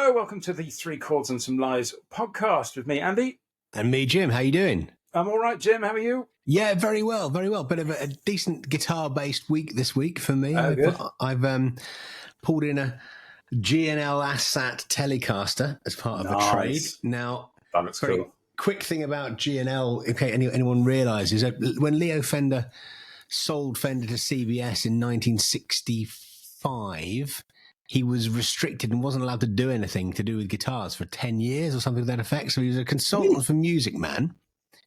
Hello, welcome to the Three Chords and Some Lies podcast with me, Andy. And me, Jim. How you doing? I'm all right, Jim. How are you? Yeah, very well, very well. Bit of a decent guitar-based week this week for me. I've pulled in a G&L ASAT Telecaster as part of a trade. Now, that looks cool. Quick thing about G&L, in case anyone realises, that when Leo Fender sold Fender to CBS in 1965, he was restricted and wasn't allowed to do anything to do with guitars for 10 years or something to that effect. So he was a consultant for Music Man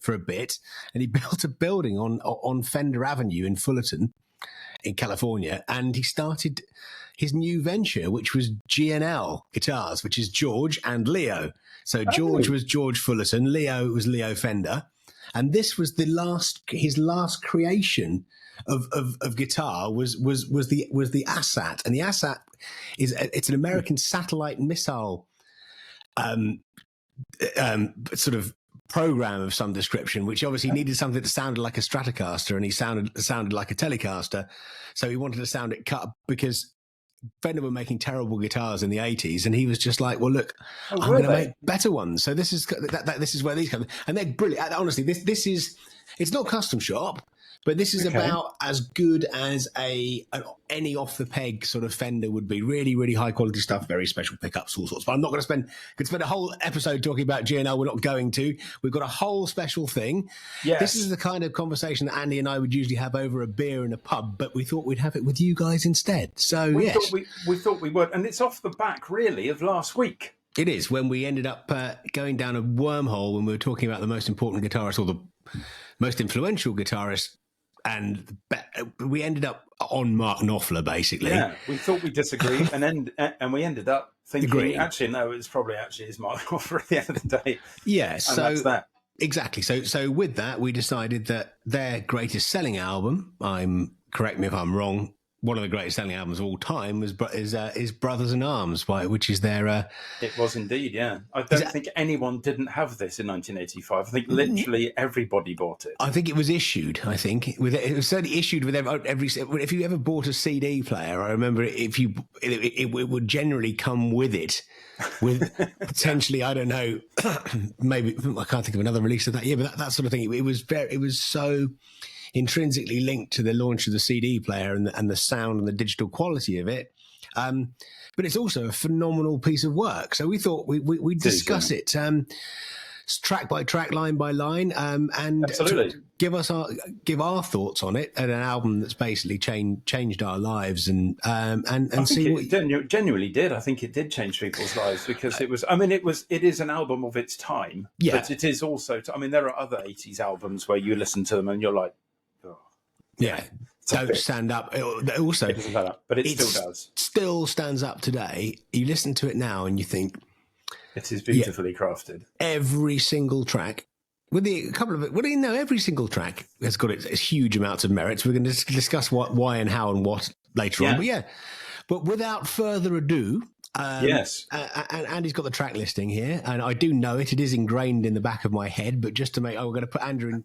for a bit, and he built a building on Fender Avenue in Fullerton in California, and he started his new venture, which was G&L Guitars, which is George and Leo. So George was George Fullerton, Leo was Leo Fender, and this was his last creation of guitar was the ASAT, and the ASAT it's an American satellite missile sort of program of some description, which obviously needed something that sounded like a Stratocaster, and he sounded like a Telecaster, so he wanted to sound it cut because Fender were making terrible guitars in the 80s, and he was just like, well, look, I'm going to make better ones. So this is where these come, and they're brilliant. Honestly, this is, it's not custom shop, but this is about as good as any off the peg sort of Fender would be. Really, really high quality stuff, very special pickups, all sorts. But I'm not going to spend a whole episode talking about G&L. We're not going to. We've got a whole special thing. Yes. This is the kind of conversation that Andy and I would usually have over a beer in a pub, but we thought we'd have it with you guys instead. So we thought we would, and it's off the back really of last week. It is, when we ended up going down a wormhole when we were talking about the most important guitarist or the most influential guitarist. And we ended up on Mark Knopfler, basically. Yeah, we thought we disagreed, and we ended up thinking, agreeing. Actually, no, it's probably is Mark Knopfler at the end of the day. Yeah, and that's that. Exactly. So with that, we decided that their greatest selling album, correct me if I'm wrong, one of the greatest selling albums of all time is Brothers in Arms, which is their... It was indeed, yeah. I don't think anyone didn't have this in 1985. I think literally everybody bought it. I think it was issued, it was certainly issued with every... If you ever bought a CD player, I remember it would generally come with it, with potentially, I don't know, maybe, I can't think of another release of that year, but that sort of thing. It was so intrinsically linked to the launch of the CD player and the sound and the digital quality of it. But it's also a phenomenal piece of work. So we thought we'd discuss it track by track, line by line, and give our thoughts on it, and an album that's basically changed our lives, and see what it genuinely did. I think it did change people's lives because it is an album of its time. Yeah. But it is also, there are other 80s albums where you listen to them and you're like, yeah, don't stand up. Also, but it still does. Still stands up today. You listen to it now and you think it is beautifully crafted. Every single track, every single track has got its huge amounts of merits. We're going to discuss why and how and what later on. But without further ado. Yes. And Andy's got the track listing here, and I do know it. It is ingrained in the back of my head, but just to we're going to put Andy in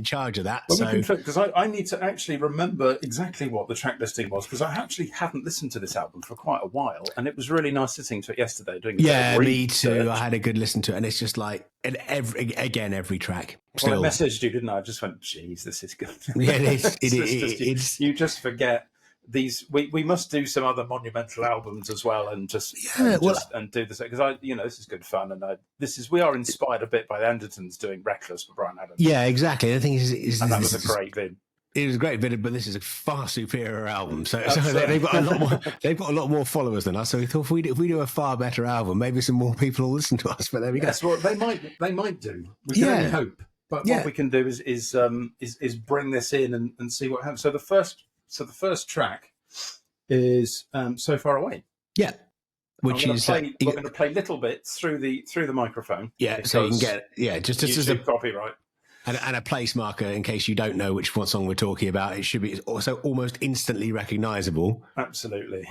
charge of that. Well, because I need to actually remember exactly what the track listing was, because I actually hadn't listened to this album for quite a while, and it was really nice listening to it yesterday. Me too. I had a good listen to it, and it's just like every track. Well, I messaged you, didn't I? I just went, "Geez, this is good." Yeah, it is. You just forget. We must do some other monumental albums as well, and do this because this is good fun, and we are inspired a bit by the Andertons doing Reckless for Bryan Adams. Yeah, exactly. I think that was a great vid. It was a great vid, but this is a far superior album. So they've got a lot more. They've got a lot more followers than us. So we thought if we do a far better album, maybe some more people will listen to us. But there we go. That's what they might do. We can only hope. But what we can do is bring this in and see what happens. So the first track is So Far Away. Yeah. We're going to play little bits through the microphone. Yeah, so you can get just as a copyright. And a place marker in case you don't know which one song we're talking about. It should be also almost instantly recognisable. Absolutely.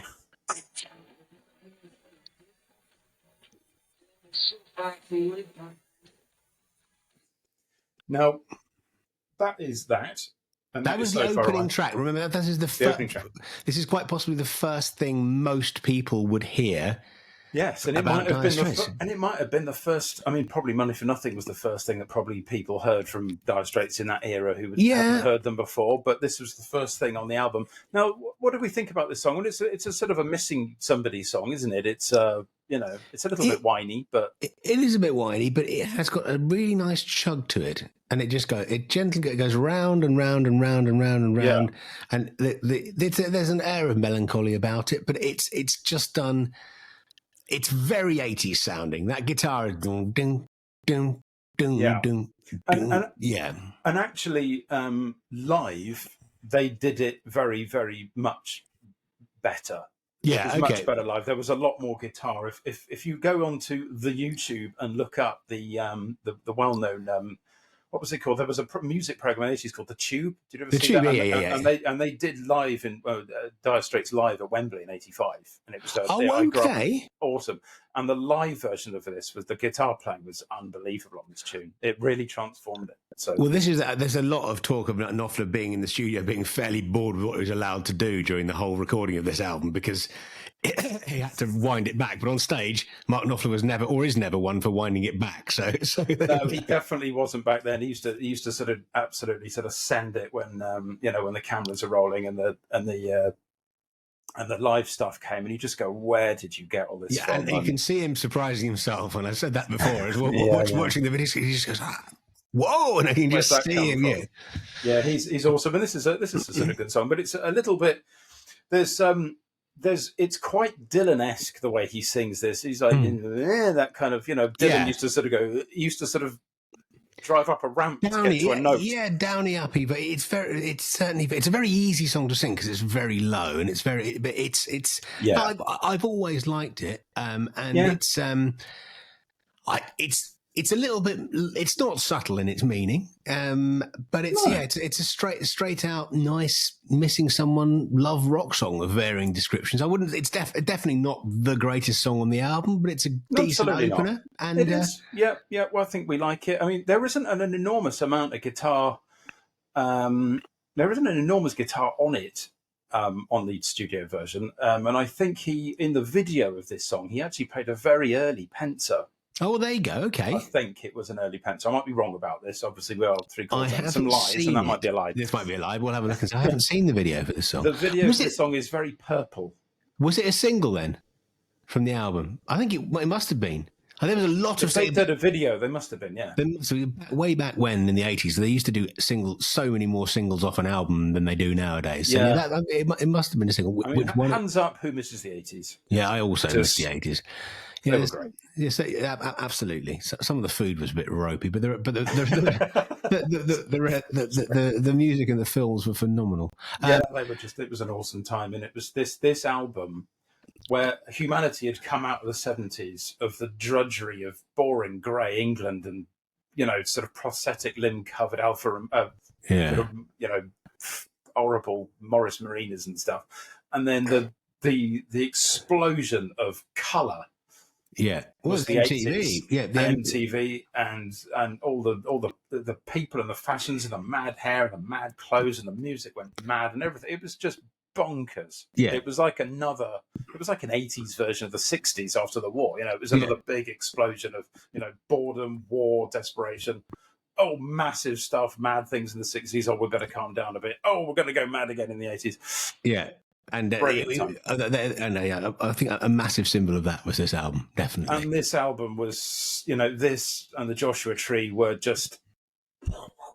Now, that is that. And that was the opening track. Remember, this is the opening track. This is quite possibly the first thing most people would hear Yes, and it about might have Dire been the first. I mean, probably Money for Nothing was the first thing that probably people heard from Dire Straits in that era who hadn't heard them before. But this was the first thing on the album. Now, what do we think about this song? Well, it's a sort of a missing somebody song, isn't it? It's it's a little bit whiny, but it is a bit whiny, but it has got a really nice chug to it, and it gently goes round and round and round and round and round, and there's an air of melancholy about it, but it's just done. It's very 80s sounding. That guitar is ding, ding, ding, ding, ding, and actually, live they did it very, very much better. Yeah, it was much better live. There was a lot more guitar. If you go onto the YouTube and look up the well-known what was it called? There was a music program in the 80s called The Tube. Did you ever see that? And they did live in Dire Straits live at Wembley in '85, and it was awesome. And the live version of this was the guitar playing was unbelievable on this tune. It really transformed it. So, well, there's a lot of talk of Knopfler being in the studio, being fairly bored with what he was allowed to do during the whole recording of this album because he had to wind it back. But on stage, Mark Knopfler was never, or is never, one for winding it back. So no, he definitely wasn't back then. He used to sort of absolutely sort of send it when when the cameras are rolling and the live stuff came, and you just go, "Where did you get all this from?" And you can see him surprising himself. And I've said that before as well. Watching the video, he just goes, "Whoa!" And I can just see him. Yeah, he's awesome. And this is a sort of good song, but it's a little bit. It's quite Dylan-esque the way he sings this. He's like that kind of, Dylan used to sort of drive up a ramp to get to a note. Yeah, downy uppy, but it's a very easy song to sing because it's very low and I've always liked it, it's a little bit. It's not subtle in its meaning, but it's a straight out nice missing someone love rock song of varying descriptions. I wouldn't. It's definitely not the greatest song on the album, but it's a decent opener. Not. And it is. Yeah. Well, I think we like it. I mean, there isn't an enormous amount of guitar. There isn't an enormous guitar on it. On the studio version, and I think in the video of this song, he actually played a very early Pensa. Oh, well, there you go. Okay. I think it was an early Pensa. I might be wrong about this. Obviously, we are three quarters and some lies, and that might be a lie. This might be a lie. We'll have a look. I haven't seen the video for this song. The video for this song is very purple. Was it a single then from the album? I think it must have been. There was a lot of. They did a video. They must have been, yeah. So way back when in the 80s, they used to do so many more singles off an album than they do nowadays. So it must have been a single. Hands up, who misses the 80s? Yeah, I also miss the 80s. Yeah, they were great. Yes, absolutely. Some of the food was a bit ropey, but the music and the films were phenomenal. Yeah, they were just. It was an awesome time, and it was this album where humanity had come out of the 70s of the drudgery of boring grey England and sort of prosthetic limb covered horrible Morris Marinas and stuff, and then the explosion of colour. Yeah, was the MTV. 80s. Yeah, the MTV and all the people and the fashions and the mad hair and the mad clothes and the music went mad and everything. It was just bonkers. Yeah, it was like an 80s version of the 60s after the war. It was another big explosion of boredom, war, desperation. Oh, massive stuff, mad things in the 60s. Oh, we're going to calm down a bit. Oh, we're going to go mad again in the 80s. Yeah. And I think a massive symbol of that was this album, definitely. And this album was, this and the Joshua Tree were just.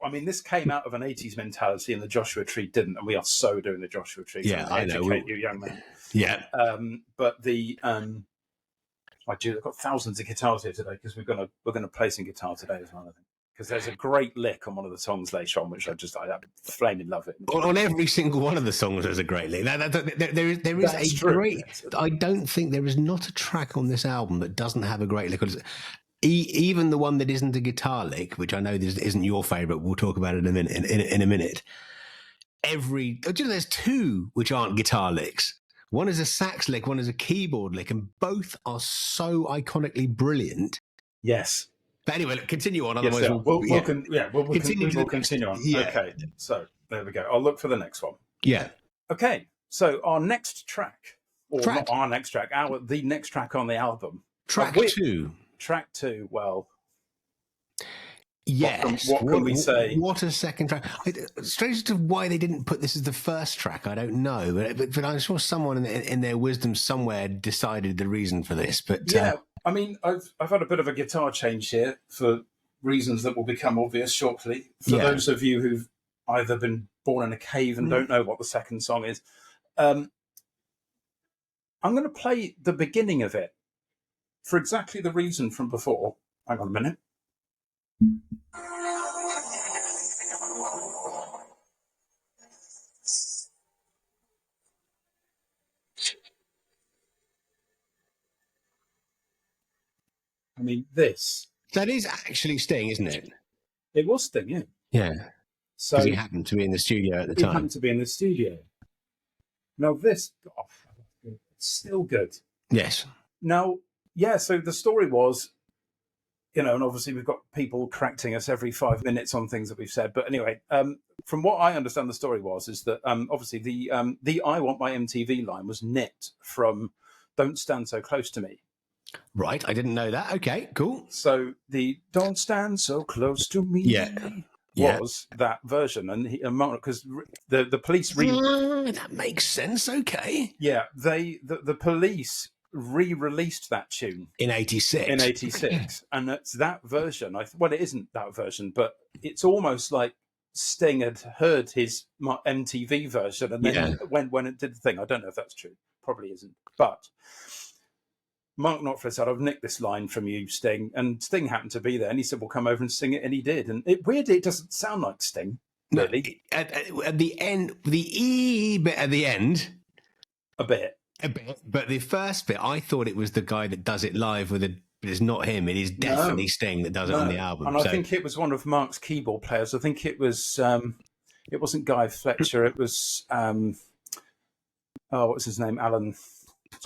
I mean, this came out of an 80s mentality, and the Joshua Tree didn't. And we are so doing the Joshua Tree. Yeah, I know. Educate you, young man. Yeah. But I've got thousands of guitars here today because we're gonna play some guitar today as well. I think. Because there's a great lick on one of the songs later on, which I flaming love it. On every single one of the songs, there's a great lick. There is great. I don't think there is not a track on this album that doesn't have a great lick. Even the one that isn't a guitar lick, which I know isn't your favourite. We'll talk about it in a minute. In a minute, there's two which aren't guitar licks. One is a sax lick, one is a keyboard lick, and both are so iconically brilliant. Yes. But anyway, continue on. Otherwise, we'll continue on. Yeah. Okay, so there we go. I'll look for the next one. Yeah. Okay, so our next track or not our next track, the next track on the album. Track 2. Track 2, well... Yes. What can we say? What a second track. Strange as to why they didn't put this as the first track, I don't know. But I'm sure someone in their wisdom somewhere decided the reason for this. But yeah, I mean, I've had a bit of a guitar change here for reasons that will become obvious shortly. For those of you who've either been born in a cave and don't know what the second song is, I'm going to play the beginning of it for exactly the reason from before. Hang on a minute. I mean, this. That is actually Sting, isn't it? It was Sting, yeah. Yeah. So because he happened to be in the studio at the time. He happened to be in the studio. Now this, it's still good. Yes. Now, so the story was, and obviously we've got people correcting us every 5 minutes on things that we've said. But anyway, from what I understand, the story is that obviously the "I Want My MTV" line was nicked from "Don't Stand So Close to Me." Right, I didn't know that. Okay, cool. So the "Don't Stand So Close to Me" was that version, and because the police that makes sense. Okay. Yeah, the police re-released that tune in '86. And it's that version. Well, it isn't that version, but it's almost like Sting had heard his MTV version, and then when it did the thing, I don't know if that's true. Probably isn't, but Mark Knopfler said, "I've nicked this line from you, Sting," and Sting happened to be there, and he said, "Well, come over and sing it," and he did. And weirdly, it doesn't sound like Sting. Really, at the end, the E bit at the end, a bit. But the first bit, I thought it was the guy that does it live with but it's not him. It is definitely Sting that does it on the album. And I think it was one of Mark's keyboard players. I think it was. It wasn't Guy Fletcher. It was. What was his name? Alan.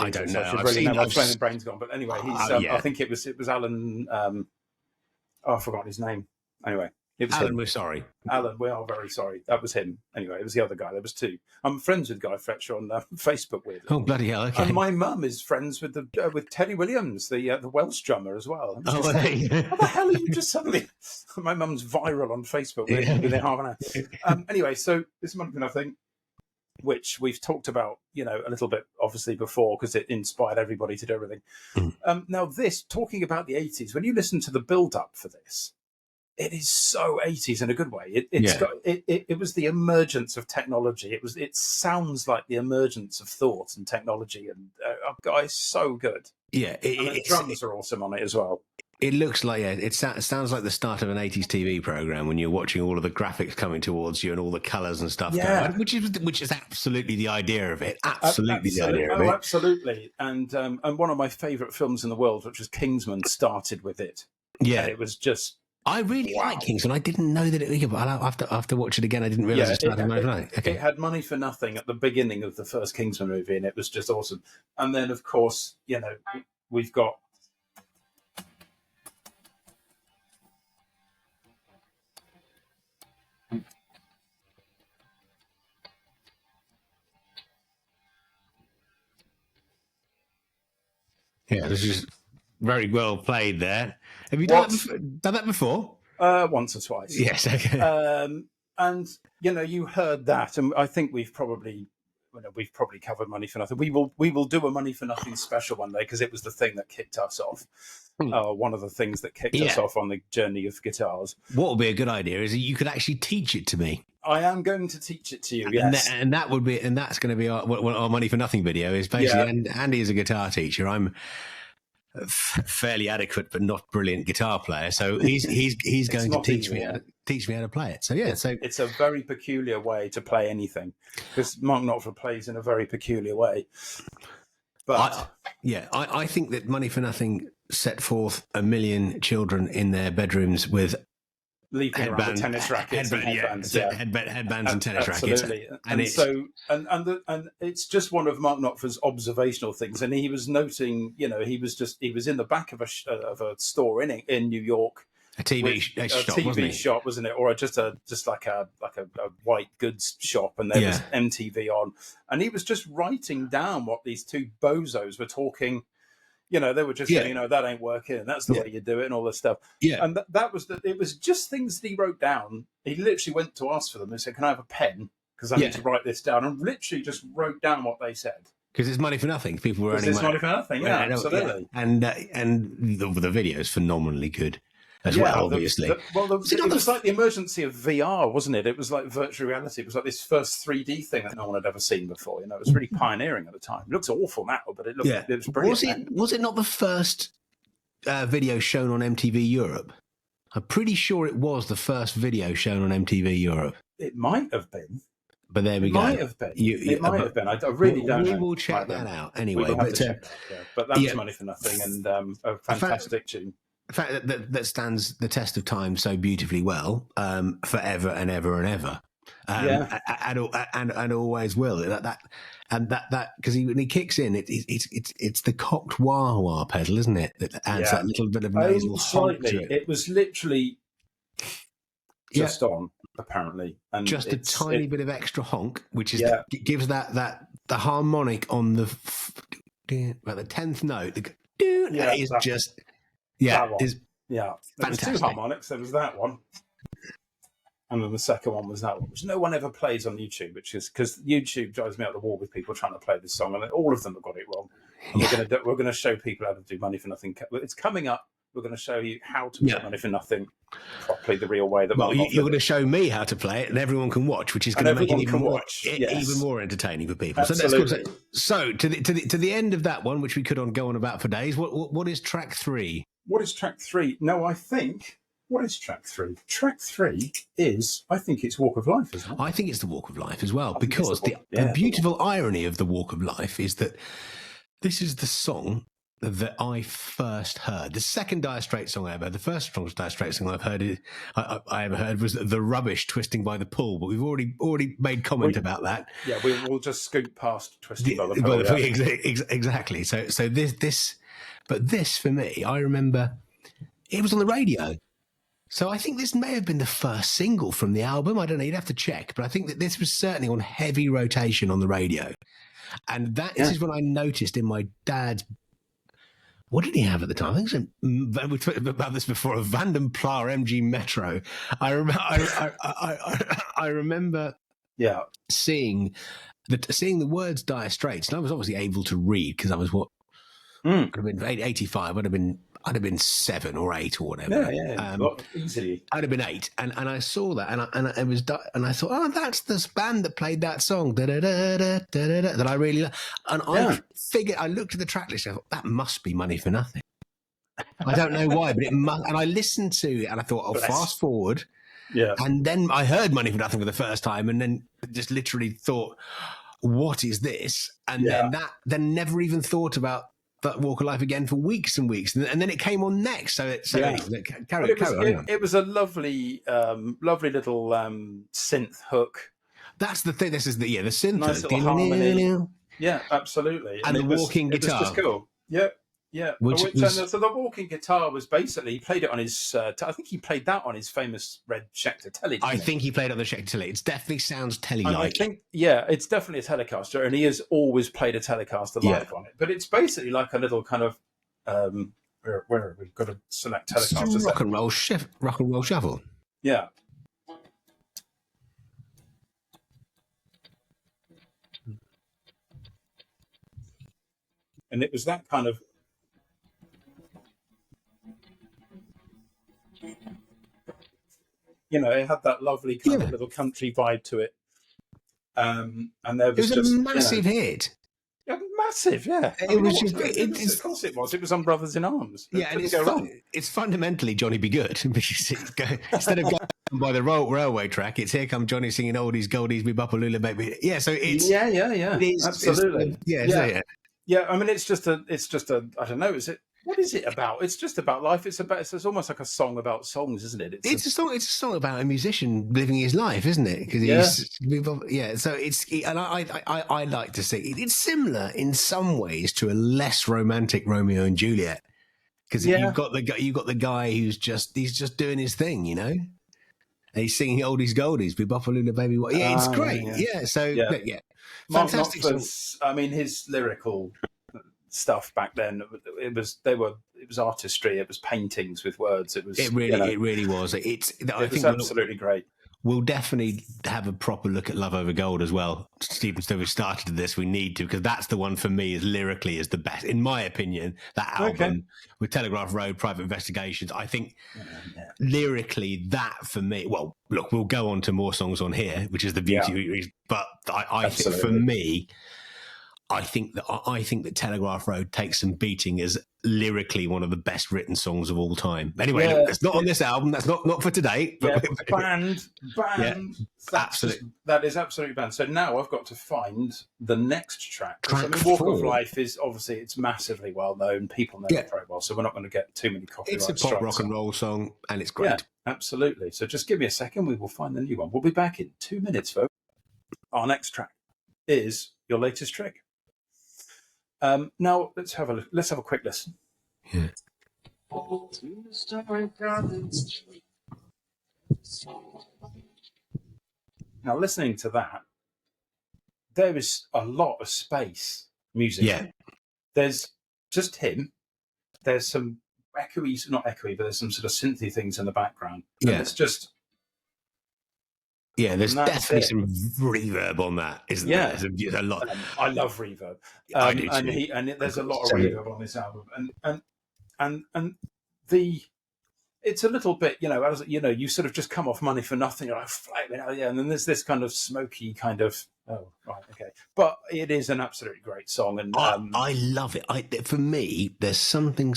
I don't know. My brain's gone. But anyway, I think it was Alan. I forgot his name. Anyway, it was Alan. Him. We're sorry. Alan, we are very sorry. That was him. Anyway, it was the other guy. There was two. I'm friends with Guy Fletcher on Facebook with. Oh bloody hell! Okay. And my mum is friends with with Teddy Williams, the Welsh drummer as well. How the hell are you just suddenly? My mum's viral on Facebook within half an hour. Anyway, so this is one thing, which we've talked about, a little bit obviously before because it inspired everybody to do everything. Now, this talking about the 80s, when you listen to the build-up for this. It is so 80s in a good way. It was the emergence of technology. It sounds like the emergence of thought and technology. And guys, so good. Yeah, the drums are awesome on it as well. It looks like it sounds like the start of an 80s TV program when you're watching all of the graphics coming towards you and all the colours and stuff. Yeah, which is absolutely the idea of it. Absolutely the idea of it. Absolutely. And one of my favourite films in the world, which was Kingsman, started with it. Yeah, and it was just. I really like Kingsman. I didn't know that it. But I'll have to watch it again. I didn't realise it started Money for Nothing. Okay. It had Money for Nothing at the beginning of the first Kingsman movie, and it was just awesome. And then, of course, we've got. Yeah, this is very well played there. Have you done that before? Once or twice. Yes. Okay. And you heard that, and I think we've probably covered Money for Nothing. We will do a Money for Nothing special one day because it was the thing that kicked us off. One of the things that kicked us off on the journey of guitars. What would be a good idea is that you could actually teach it to me. I am going to teach it to you. Yes, and that's going to be our Money for Nothing video. Is basically, and Andy is a guitar teacher. I'm fairly adequate but not brilliant guitar player, so he's going to teach me how to play it. So it's a very peculiar way to play anything because Mark Knopfler plays in a very peculiar way. But I think that Money for Nothing set forth 1 million children in their bedrooms with leaping around with tennis rackets and headbands, headbands and tennis absolutely. rackets. And it's just one of Mark Knopfler's observational things. And he was noting, he was in the back of a store in New York, A TV shop, wasn't it? shop, wasn't it? Or just like a white goods shop, and there was MTV on, and he was just writing down what these two bozos were talking. You know, they were just saying, that ain't working, and that's the way you do it, and all this stuff. Yeah, and it was just things that he wrote down. He literally went to ask for them and said, "Can I have a pen? Because I need to write this down," and literally just wrote down what they said. Because it's money for nothing. People were earning money for nothing. Yeah, absolutely. Yeah. And the video is phenomenally good as well. Obviously, it was like the emergency of VR, wasn't it? It was like virtual reality. It was like this first 3D thing that no one had ever seen before. You know, it was really pioneering at the time. It looks awful now, but it was brilliant. Was it not the first video shown on MTV Europe? I'm pretty sure it was the first video shown on MTV Europe. It might have been. But there we go. Might have been. It might have been. I really don't know. We will check that out anyway. But that was Money for Nothing, and a fantastic tune. The fact that stands the test of time so beautifully well, forever and ever and ever, and always will. That because when he kicks in, it's the cocked wah wah pedal, isn't it? That adds that little bit of nasal honk to it. It was literally just on, apparently, and just a tiny bit of extra honk, which is gives the harmonic on the 10th note. Is just. Yeah, is there was two harmonics. There was that one, and then the second one was that one, which no one ever plays on YouTube, which is because YouTube drives me up the wall with people trying to play this song, and all of them have got it wrong. And we're going to show people how to do Money for Nothing. It's coming up. We're going to show you how to play Money for Nothing properly, the real way. You're going to show me how to play it, and everyone can watch, which is going to make it even more entertaining for people. Absolutely. So that's cool. So to the end of that one, which we could go on about for days. What is track 3? What is track 3? No, I think. What is track 3? Track 3 is, I think it's Walk of Life, isn't it? I think it's the Walk of Life as well, because the beautiful irony of the Walk of Life is that this is the song that I first heard. The second Dire Straits song I ever heard. The first Dire Straits song I ever heard was The Rubbish, Twisting by the Pool, but we've already made comment about that. Yeah, we'll just scoot past Twisting by the Pool. Exactly. So this. But this, for me, I remember it was on the radio. So I think this may have been the first single from the album. I don't know. You'd have to check. But I think that this was certainly on heavy rotation on the radio. And this is when I noticed in my dad's... What did he have at the time? I think we talked about this before. A Vanden Plar MG Metro. I remember seeing the words Dire Straits. And I was obviously able to read because I was I'd have been 85. I'd have been 7 or 8 or whatever. Easily. I'd have been 8, and I saw that, and I thought, oh, that's this band that played that song that I really like. And I figured, I looked at the track list, and I thought that must be Money for Nothing. I don't know why, but it must. And I listened to it, and I thought, fast forward. Yeah. And then I heard Money for Nothing for the first time, and then just literally thought, what is this? And then never even thought about that Walk of Life again for weeks and weeks, and then it came on next. It was a lovely little synth hook. That's the thing. This is the synth nice little harmony. Yeah, absolutely. And the walking guitar. It was just cool. Yeah. Yeah, so the walking guitar was basically, he played it on his, I think he played that on his famous red Schecter Telly. I think he played on the Schecter Telly. It definitely sounds Telly-like. I think, it's definitely a Telecaster, and he has always played a Telecaster live on it. But it's basically like a little kind of, where we've got to select Telecasters. Rock and roll shuffle. Yeah. And it was that kind of, it had that lovely kind of little country vibe to it. And there was it was a massive hit. Yeah, massive, yeah. It was just, of course it was. It was on Brothers in Arms. Yeah, and it's fundamentally Johnny Be Good. Instead of going by the railway track, it's Here Come Johnny singing Oldies, Goldies, Me Bopper Lula, Baby. Yeah, so it's... Yeah. It is, absolutely. Yeah, I mean, it's just a, I don't know, what is it about? It's just about life. It's almost like a song about songs, isn't it? It's a song about a musician living his life, isn't it? Because so and I like to say it's similar in some ways to a less romantic Romeo and Juliet, because you've got the guy who's just doing his thing, you know. And he's singing oldies goldies, Bebopalula baby. Yeah, it's great. Yeah. So yeah. Mark Fantastic Knopfler's, I mean, his lyrical stuff back then, it was artistry, it was paintings with words, it really was. I think absolutely great. We'll definitely have a proper look at Love Over Gold as well. Stephen, so we started this, we need to, because that's the one for me is lyrically is the best, in my opinion, that album with Telegraph Road, Private Investigations. I think lyrically that for me, well, look, we'll go on to more songs on here, which is the beauty, but I think for me, I think that Telegraph Road Takes Some Beating is lyrically one of the best written songs of all time. Anyway, look, it's not on this album. That's not for today. Banned. Yeah, absolutely. That is absolutely banned. So now I've got to find the next track. I mean, Walk of Life is obviously it's massively well known. People know it very well, so we're not going to get too many copyright strikes. It's a pop rock and roll song, and it's great. Yeah, absolutely. So just give me a second. We will find the new one. We'll be back in 2 minutes, folks. Our next track is Your Latest Trick. Now let's have a quick listen. Yeah. Now listening to that, there is a lot of space music. Yeah. There's just him. There's some echoey, not echoey, but there's some sort of synthy things in the background. And it's just. Yeah, there's definitely some reverb on that, isn't there? There's a lot. I love reverb. I do too. And there's a lot of reverb on this album, and it's a little bit, as you sort of just come off Money for Nothing, you're like, and then there's this kind of smoky kind of, but it is an absolutely great song, and I love it. For me, there's something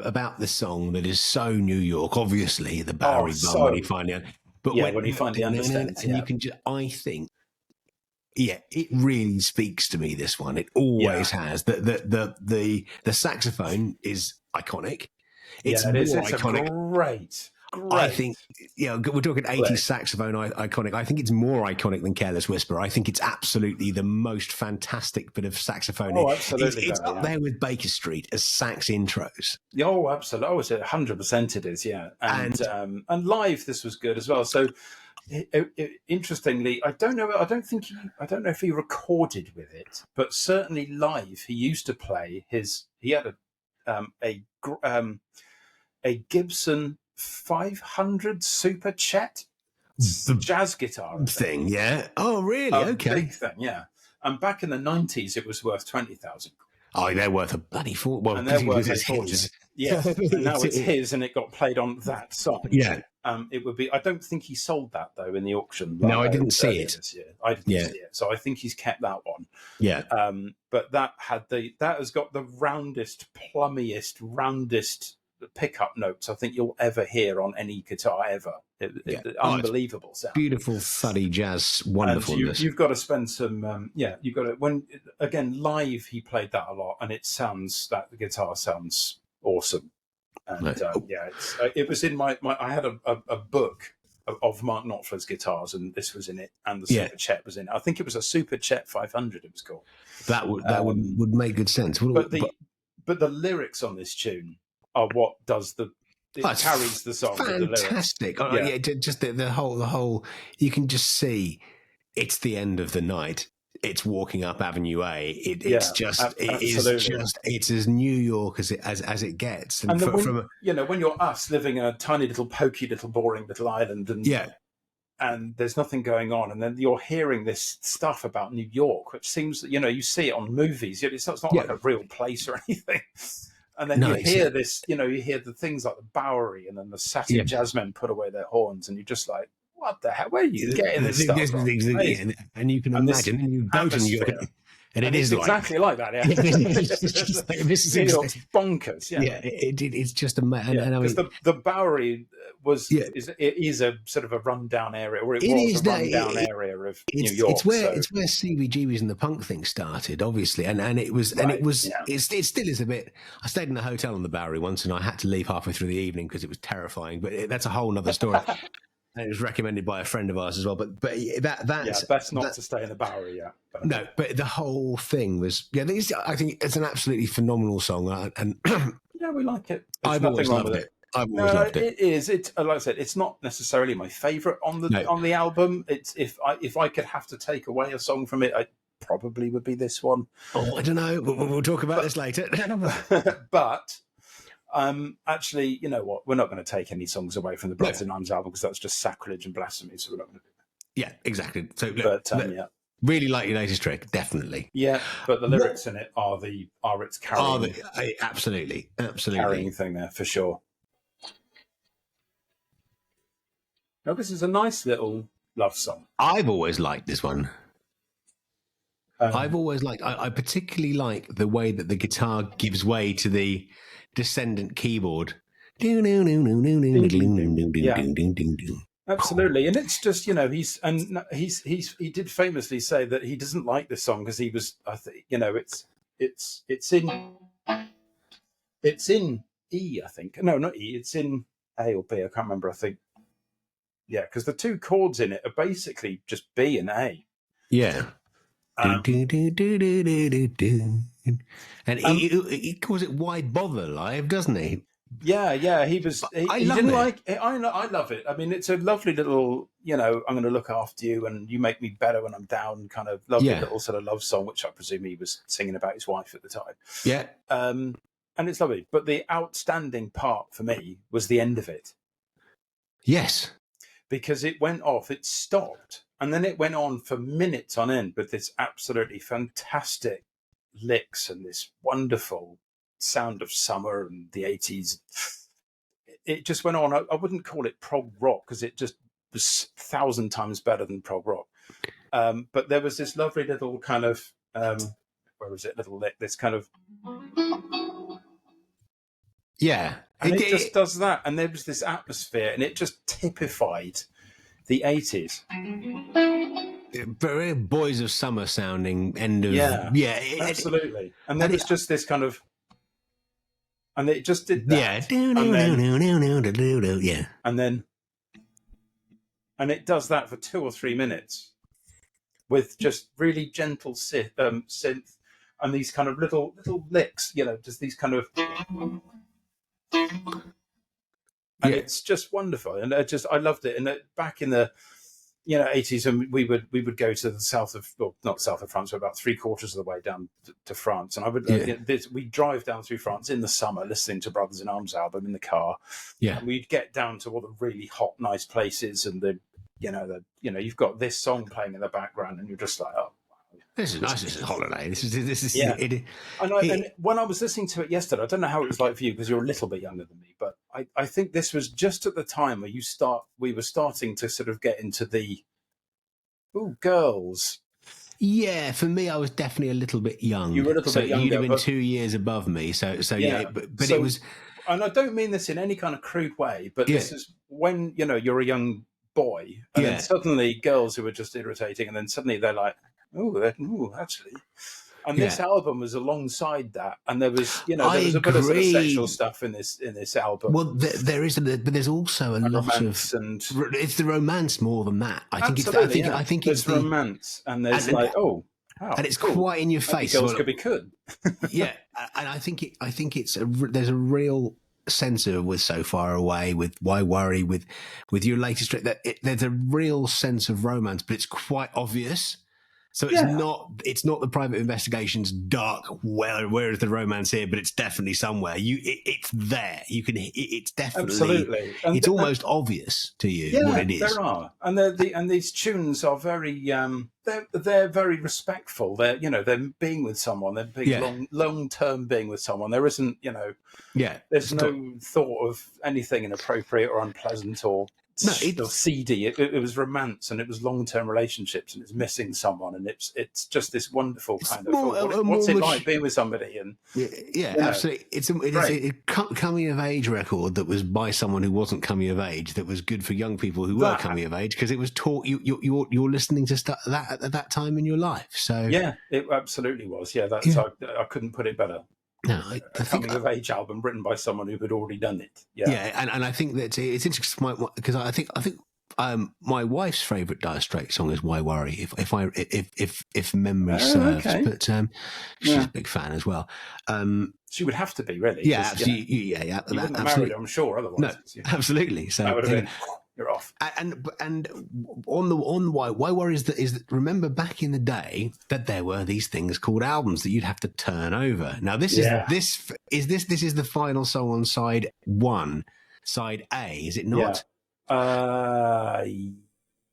about the song that is so New York. Obviously, the Bowery Bar when you find it. But when you finally understand, and you can just, I think, it really speaks to me. This one, it always has. The saxophone is iconic. It's more iconic. Great. I think, we're talking 80s saxophone iconic. I think it's more iconic than Careless Whisper. I think it's absolutely the most fantastic bit of saxophone. Oh, absolutely. It's up there with Baker Street as sax intros. Oh, absolutely. Oh, 100% it is, yeah. And live, this was good as well. So, interestingly, I don't know if he recorded with it, but certainly live, he used to play he had a Gibson 500 Super Chet jazz guitar thing. Yeah. Oh, really? Okay. Big thing. Yeah. And back in the 90s, it was worth 20,000. Oh, they're worth a bloody fortune. Well, and they're worth his. Yeah. And now it's his, and it got played on that song. Yeah. It would be. I don't think he sold that though in the auction. No, I didn't see it. I didn't see it. So I think he's kept that one. Yeah. But that has got the roundest pickup notes I think you'll ever hear on any guitar ever. Unbelievable sound. Beautiful, thuddy jazz, wonderfulness. You've got to spend some. You've got to. When again live, he played that a lot, and the guitar sounds awesome. And it was in my. I had a book of Mark Knopfler's guitars, and this was in it, and the Super Chet was in it. I think it was a Super Chet 500. It was called. That would make good sense. But the lyrics on this tune are what does carries the song. Fantastic! Just the whole. You can just see it's the end of the night. It's walking up Avenue A. It's as New York as it gets. And when you're us living in a tiny little pokey little boring little island, and there's nothing going on, and then you're hearing this stuff about New York, which seems you see it on movies. It's not like a real place or anything. And then you hear this, you hear the things like the Bowery, and then the Satin Jazzmen put away their horns, and you're just like, what the hell? Where are you getting this stuff from? And you can imagine, and you go to New York, and it is exactly like that. Yeah, this is bonkers. Yeah, it's just amazing. Because the Bowery is a sort of a rundown area, or it was a rundown area of New York. It's where CBGBs and the punk thing started, obviously, and it still is a bit. I stayed in a hotel on the Bowery once, and I had to leave halfway through the evening because it was terrifying. But that's a whole other story. And it was recommended by a friend of ours as well. But that's best not to stay in the Bowery. Yeah. No, but the whole thing was. I think it's an absolutely phenomenal song. And we like it. There's I've nothing always wrong loved with it. I've always loved it. It is. It's like I said, it's not necessarily my favourite on the album. It's if I could have to take away a song from it, I probably would be this one. Oh, I don't know. We'll talk about this later. But actually, you know what? We're not going to take any songs away from the Brothers in Arms album because that's just sacrilege and blasphemy. So we're not going to do that. Yeah, exactly. So, look, really like your latest trick, definitely. Yeah, but the lyrics in it are its carrying. Absolutely. Carrying thing there for sure. No, this is a nice little love song. I've always liked this one. I've always liked. I particularly like the way that the guitar gives way to the descendant keyboard. Yeah. Absolutely, and it's just he did famously say that he doesn't like this song because he was it's in E, I think. No, not E. It's in A or B. I can't remember. I think. Yeah, because the two chords in it are basically just B and A. Yeah. And he calls it "Why Bother" live, doesn't he? Yeah. He didn't like it. I love it. I mean, it's a lovely little, I'm going to look after you and you make me better when I'm down, kind of lovely little sort of love song, which I presume he was singing about his wife at the time. Yeah. And it's lovely. But the outstanding part for me was the end of it. Yes. Because it went off, it stopped, and then it went on for minutes on end with this absolutely fantastic licks and this wonderful sound of summer and the 80s. It just went on. I wouldn't call it prog rock because it just was 1,000 times better than prog rock. But there was this lovely little kind of, where was it? Little lick, this kind of. Yeah. And it just does that. And there was this atmosphere and it just typified the 80s. Very Boys of Summer sounding end of... Yeah, absolutely. And there was just this kind of... And it just did that. Yeah. And then... And it does that for 2 or 3 minutes with just really gentle synth and these kind of little licks, just these kind of... And it's just wonderful, and I loved it. And back in the 80s, and we would go to the south of, well, not south of France, but about 3/4 of the way down to France, and I would we drive down through France in the summer, listening to Brothers in Arms album in the car. Yeah, and we'd get down to all the really hot, nice places, and you've got this song playing in the background, and you're just like, oh. This is nice. This is holiday. This is. Yeah. And when I was listening to it yesterday, I don't know how it was like for you because you're a little bit younger than me, but I think this was just at the time where we were starting to sort of get into the girls. Yeah, for me, I was definitely a little bit young. You were a little bit younger. You'd have been 2 years above me. So but it was. And I don't mean this in any kind of crude way, but this is when you're a young boy, and then suddenly girls who are just irritating, and then suddenly they're like. Actually, and this album was alongside that, and there was, there was a bit of, sort of sexual stuff in this album. Well, there is, but there's also a lot of, and it's the romance more than that. I think there's romance, and there's and it's quite in your face. Girls could be good. Yeah, and I think there's a real sense of with So Far Away, with Why Worry, with your latest trick, there's a real sense of romance, but it's quite obvious. So it's not the Private Investigation's dark. Well, where is the romance here? But it's definitely somewhere. It's there. You can. It's definitely. Absolutely. It's almost obvious to you what it is. There are, and these tunes are very. They're very respectful. They're being with someone. They're being long term being with someone. There isn't There's no thought of anything inappropriate or unpleasant or. Or seedy. It was romance, and it was long-term relationships, and it's missing someone, and it's just this wonderful kind of what's it like being with somebody, and absolutely. It is a coming of age record that was by someone who wasn't coming of age, that was good for young people who were coming of age, because it was taught you're listening to stuff that at that time in your life. So it absolutely was. I couldn't put it better. No, a coming of age album written by someone who had already done it. And I think that it's interesting because I think my wife's favourite Dire Straits song is "Why Worry," if memory serves. Okay. But she's a big fan as well. She would have to be, really. Yeah, absolutely. You wouldn't have married her, I'm sure, otherwise. No, absolutely. So that would have been, you're off. And on the why worry is that remember back in the day that there were these things called albums that you'd have to turn over. Now this is the final song on side 1, side A, is it not?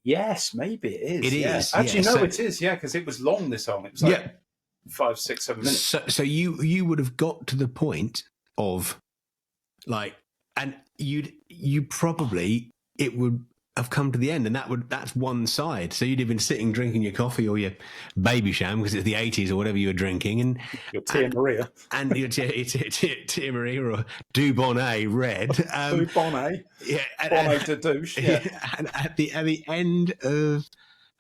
Yes, maybe it is. It is. Actually, no, it is. Yeah, because it was long. This song. It was like 5, 6, 7 minutes. So you would have got to the point of like, and you probably, it would have come to the end, and that's one side. So you'd have been sitting drinking your coffee or your baby sham because it's the 80s or whatever you were drinking, and your Tia Maria and your Tia Maria or Dubonnet red. Dubonnet, yeah, Bonnet de douche. Yeah, and at the end of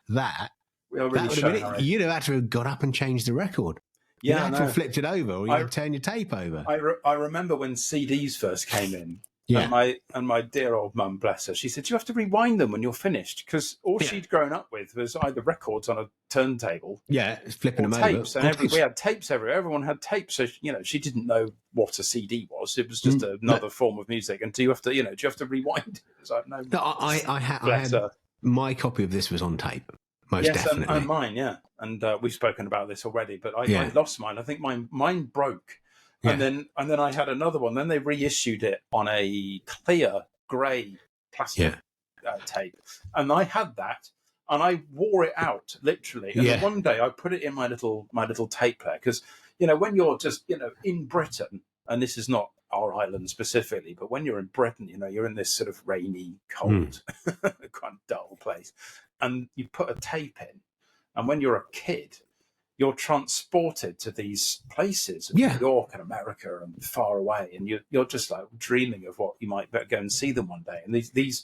that, you'd have had to have got up and changed the record. Yeah, you'd have to have flipped it over, or you had to turn your tape over. I remember when CDs first came in. Yeah. And my dear old mum, bless her, she said, you have to rewind them when you're finished, because all she'd grown up with was either records on a turntable, flipping them tapes, over. and we had tapes everywhere. Everyone had tapes, so she didn't know what a CD was. It was just another form of music. And do you have to rewind it? It was like, no, I had my copy of this was on tape. Most definitely. And mine, yeah. And we've spoken about this already, but I lost mine. I think mine broke. Yeah. And then I had another one. Then they reissued it on a clear grey plastic tape, and I had that, and I wore it out literally. And then one day I put it in my little tape player, because when you're just in Britain, and this is not our island specifically, but when you're in Britain, you're in this sort of rainy, cold, kind of dull place, and you put a tape in, and when you're a kid, you're transported to these places, New York and America and far away, and you're just like dreaming of what you might go and see them one day. And these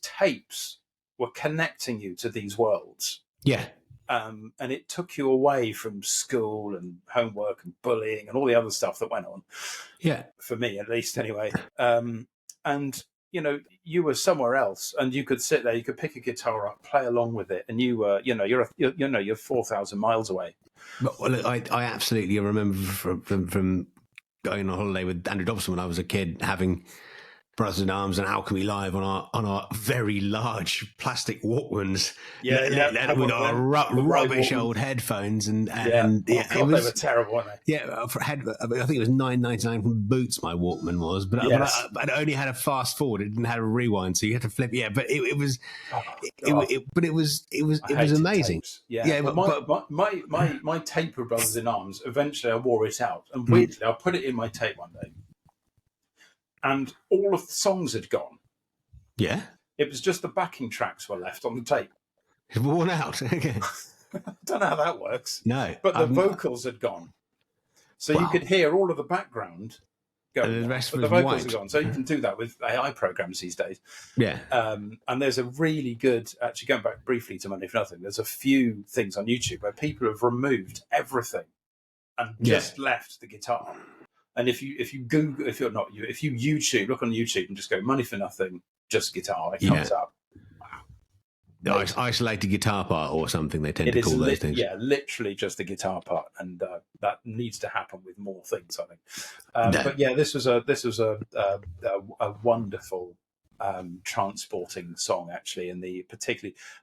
tapes were connecting you to these worlds. Yeah. And it took you away from school and homework and bullying and all the other stuff that went on. Yeah. For me, at least, anyway. And you were somewhere else, and you could sit there. You could pick a guitar up, play along with it, and you were, you're 4,000 miles away. Well, I absolutely remember from going on holiday with Andrew Dobson when I was a kid, having Brothers in Arms and Alchemy Live on our very large plastic Walkmans, with our rubbish old headphones, and they were terrible, weren't they? Yeah, I think it was $9.99 from Boots. My Walkman was, but I only had a fast forward; it didn't have a rewind, so you had to flip. Yeah, but it was amazing. Tapes. But my tape of Brothers in Arms, eventually I wore it out, and weirdly I put it in my tape one day, and all of the songs had gone. Yeah. It was just the backing tracks were left on the tape. It's worn out. Okay. I don't know how that works. No. But the vocals had gone. So you could hear all of the background going. And the rest was the vocals white. had gone. So you can do that with AI programs these days. Yeah. And there's a really good, actually going back briefly to Money for Nothing, there's a few things on YouTube where people have removed everything and just left the guitar. And if you YouTube, look on YouTube and just go Money for Nothing, just guitar, it comes up. Wow. Isolated guitar part or something, they tend to call those things. Yeah, literally just the guitar part, and that needs to happen with more things, I think. But yeah, this was a wonderful transporting song, actually, and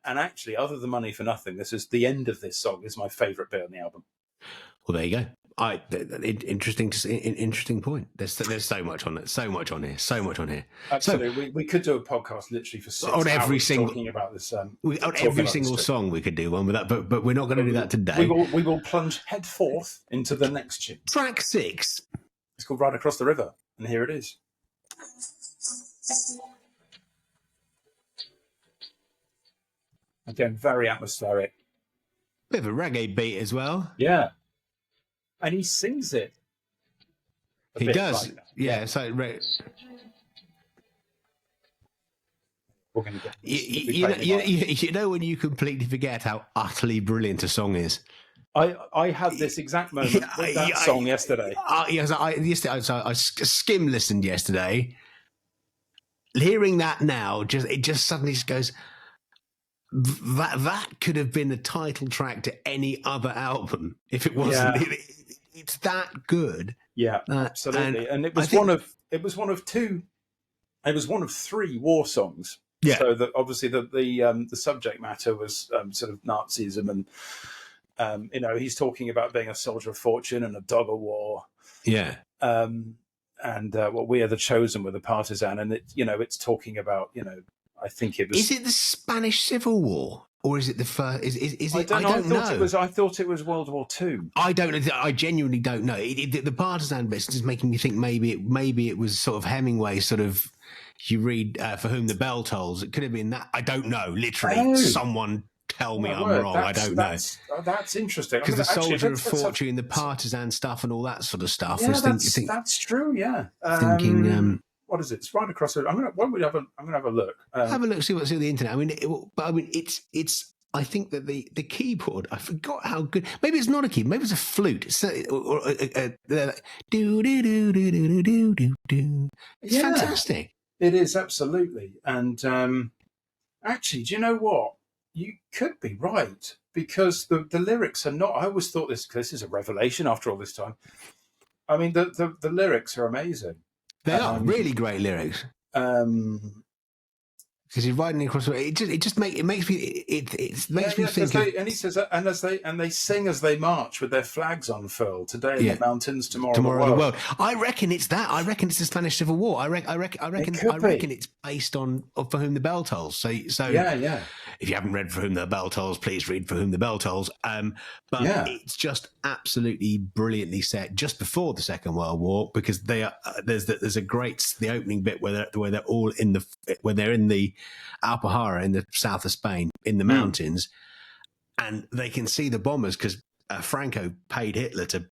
actually, other than Money for Nothing, this is the end of this song is my favourite bit on the album. Well, there you go. Interesting point. There's so much on it. So much on here. Absolutely, so, we could do a podcast literally for 6 hours talking about this. On every single song, we could do one with that, but we're not going to do that today. We will plunge headforth into the next tune. Track 6. It's called Right Across the River, and here it is. Again, very atmospheric. Bit of a reggae beat as well. Yeah. And he sings it. He does. Like yeah. So, we're going to get you know when you completely forget how utterly brilliant a song is. I had this exact moment with that song yesterday. I skim listened yesterday, hearing that now, it just suddenly just goes. That could have been the title track to any other album if it wasn't. Yeah. It's that good. Yeah, absolutely. And it was one of three war songs. Yeah. So that obviously the subject matter was sort of Nazism, and he's talking about being a soldier of fortune and a dog of war. Yeah. And we are the chosen with the partisan, and it's talking about I think it was. Is it the Spanish Civil War, or is it the first? Is it? I don't know. I thought it was World War II. I don't know. I genuinely don't know. The partisan bit is making me think maybe it was sort of Hemingway. Sort of, you read For Whom the Bell Tolls. It could have been that. I don't know. Literally, someone tell me I'm wrong. I don't know. That's interesting. Because the soldier of fortune, the partisan stuff, and all that sort of stuff. Yeah, that's true. Yeah. Thinking. What is it? It's right across the. I'm gonna have a look. Have a look. See what's on the internet. It's. I think that the keyboard. I forgot how good. Maybe it's not a keyboard. Maybe it's a flute. It's do do do do do do do do. It's fantastic. It is, absolutely. And actually, do you know what? You could be right, because the lyrics are not. I always thought this is a revelation after all this time. I mean, the lyrics are amazing. They are really great lyrics. Because he's riding across. It makes me think. And he says, and they sing as they march with their flags unfurled. Today in the mountains, tomorrow in the world. I reckon it's that. I reckon it's the Spanish Civil War. I reckon it's based on For Whom the Bell Tolls. So yeah. If you haven't read For Whom the Bell Tolls, please read For Whom the Bell Tolls. But it's just absolutely brilliantly set just before the Second World War, because there's a great the opening bit where they're all in the Alpujarra in the south of Spain in the mountains, and they can see the bombers because Franco paid Hitler to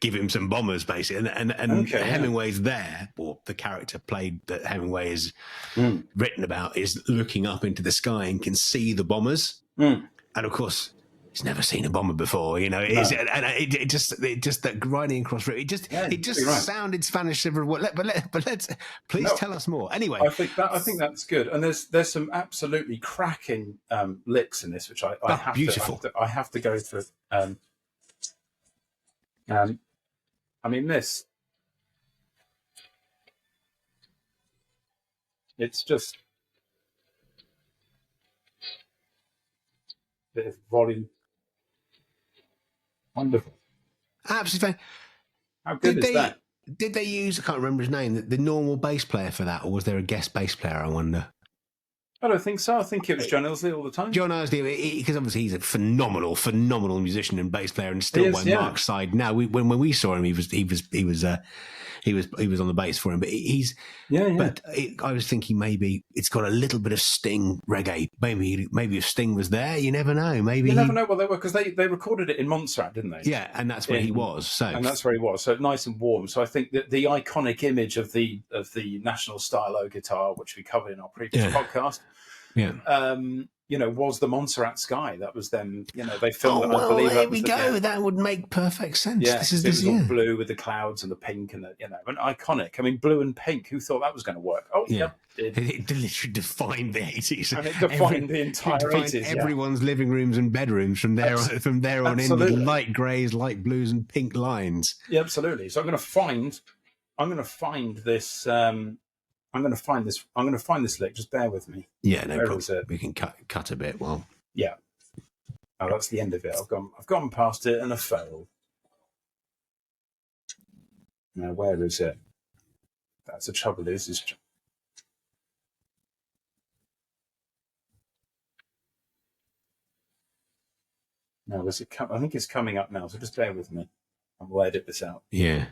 give him some bombers, basically, and Hemingway's there, or the character played that Hemingway is written about, is looking up into the sky and can see the bombers, and of course he's never seen a bomber before, it just that riding across it just sounded Spanish Civil War. But let's tell us more. Anyway, I think that's good, and there's some absolutely cracking licks in this, which I have to go through. I mean, it's just a bit of volume. Wonderful. Absolutely fine. How good is that? Did they use, I can't remember his name, the normal bass player for that, or was there a guest bass player, I wonder? I don't think so. I think it was John Ellsley all the time. John Ellsley, because obviously he's a phenomenal musician and bass player, and still by Mark's side now. When we saw him, he was on the bass for him, but But I was thinking maybe it's got a little bit of Sting reggae. Maybe if Sting was there, you never know. Maybe you never know what they were, because they recorded it in Montserrat, didn't they? Yeah, and that's where he was. So nice and warm. So I think that the iconic image of the National Stylo guitar, which we covered in our previous podcast, was the Montserrat sky. That was them. They filmed it. I believe there we go. That would make perfect sense. Yeah, this is all blue with the clouds and the pink and and iconic. I mean, blue and pink. Who thought that was going to work? Oh, yeah. It literally defined the 80s. And it defined the entire 80s. Everyone's living rooms and bedrooms from there on in, with light greys, light blues, and pink lines. Yeah, absolutely. So I'm going to find this. I'm going to find this lick. Just bear with me. Yeah, no problem. We can cut a bit. Well, yeah. Oh, that's the end of it. I've gone past it and I failed. Now, where is it? That's the trouble. No, I think it's coming up now. So just bear with me. I'll edit this out. Yeah.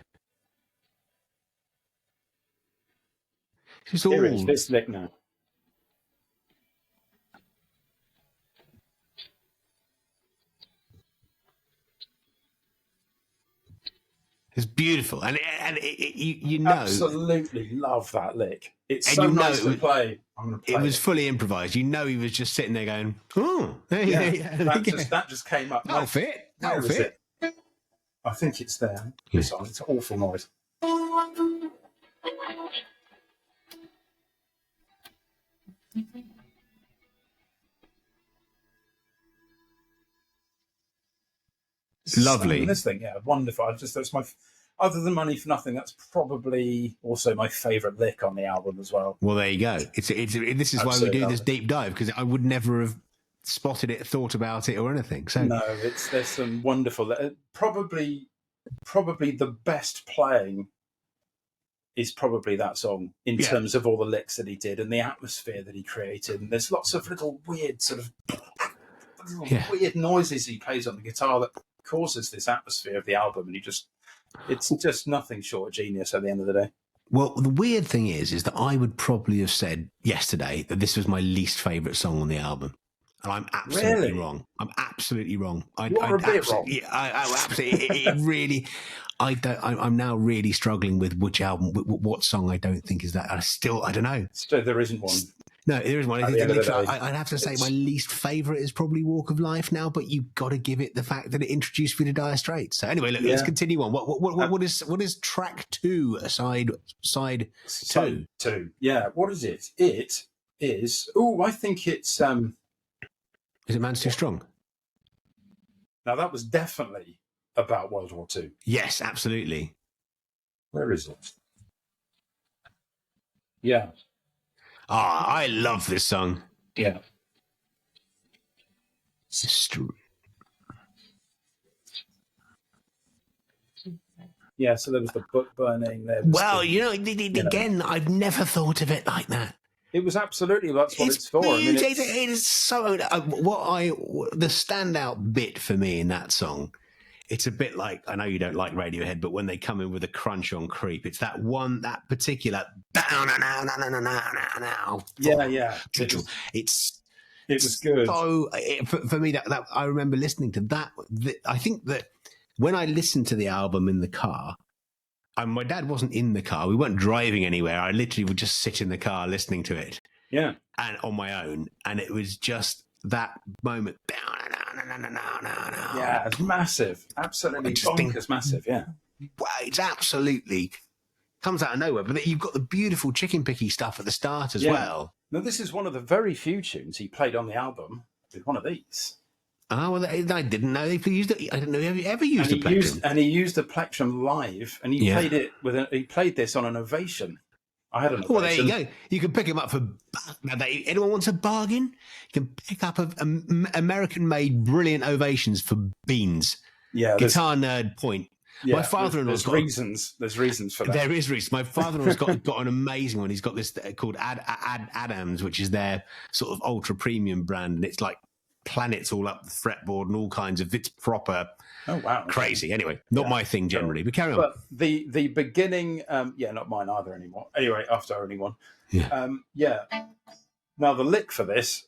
Here it is, this lick now. It's beautiful, and you know, absolutely love that lick. It's so nice to play. I'm going to play. It was fully improvised. He was just sitting there going, "Oh, that just came up. That'll fit. That'll fit." I think it's there. It's an awful noise. Lovely. This thing, yeah, wonderful. That's my, other than Money for Nothing, that's probably also my favourite lick on the album as well. Well, there you go. This is why we do this deep dive, because I would never have spotted it, thought about it, or anything. So no, there's some wonderful. Probably the best playing is probably that song in terms of all the licks that he did and the atmosphere that he created. And there's lots of little weird sort of weird noises he plays on the guitar that causes this atmosphere of the album. And it's just nothing short of genius at the end of the day. Well, the weird thing is that I would probably have said yesterday that this was my least favourite song on the album. And I'm absolutely wrong. I'm absolutely wrong. You're a bit wrong. It really. I'm now really struggling with which album, what song I don't think is that. I don't know. So there isn't one. No, there is one. I'd have to say my least favourite is probably Walk of Life now, but you've got to give it the fact that it introduced me to Dire Straits. So anyway, look, let's continue on. What is track 2, side 2? 2. Yeah, what is it? It is. Oh, I think it's. Is it Man's Too Strong? Now that was definitely about World War II. Yes, absolutely. Where is it? Yeah. I love this song. Yeah. Yeah, so there was the book burning. Again, I've never thought of it like that. It was absolutely, that's what it's for. It is so. The standout bit for me in that song, it's a bit like, I know you don't like Radiohead, but when they come in with a crunch on Creep, it's that particular. Yeah. It was good. So for me, that I remember listening to that. I think that when I listened to the album in the car. And my dad wasn't in the car. We weren't driving anywhere. I literally would just sit in the car listening to it. Yeah. And on my own. And it was just that moment. Yeah, it's massive. Absolutely bonkers massive, yeah. It's absolutely comes out of nowhere. But you've got the beautiful chicken picky stuff at the start as well. Now, this is one of the very few tunes he played on the album with one of these. Oh, well, I didn't know they used it. I didn't know he ever used a plectrum. He used a plectrum live, and he played it he played this on an Ovation. I had an Ovation. Well, there you go. You can pick him up for. Anyone wants a bargain? You can pick up American-made brilliant Ovations for beans. Yeah, Guitar nerd point. Yeah, my father-in-law's got reasons. There's reasons for that. There is reasons. My father-in-law's got an amazing one. He's got this called Adams, which is their sort of ultra premium brand, and it's like planets all up the fretboard and all kinds of. It's proper. Oh wow! Crazy. Anyway, not my thing generally, but carry on. But the beginning, not mine either anymore. Anyway, after only one. Yeah. Now the lick for this.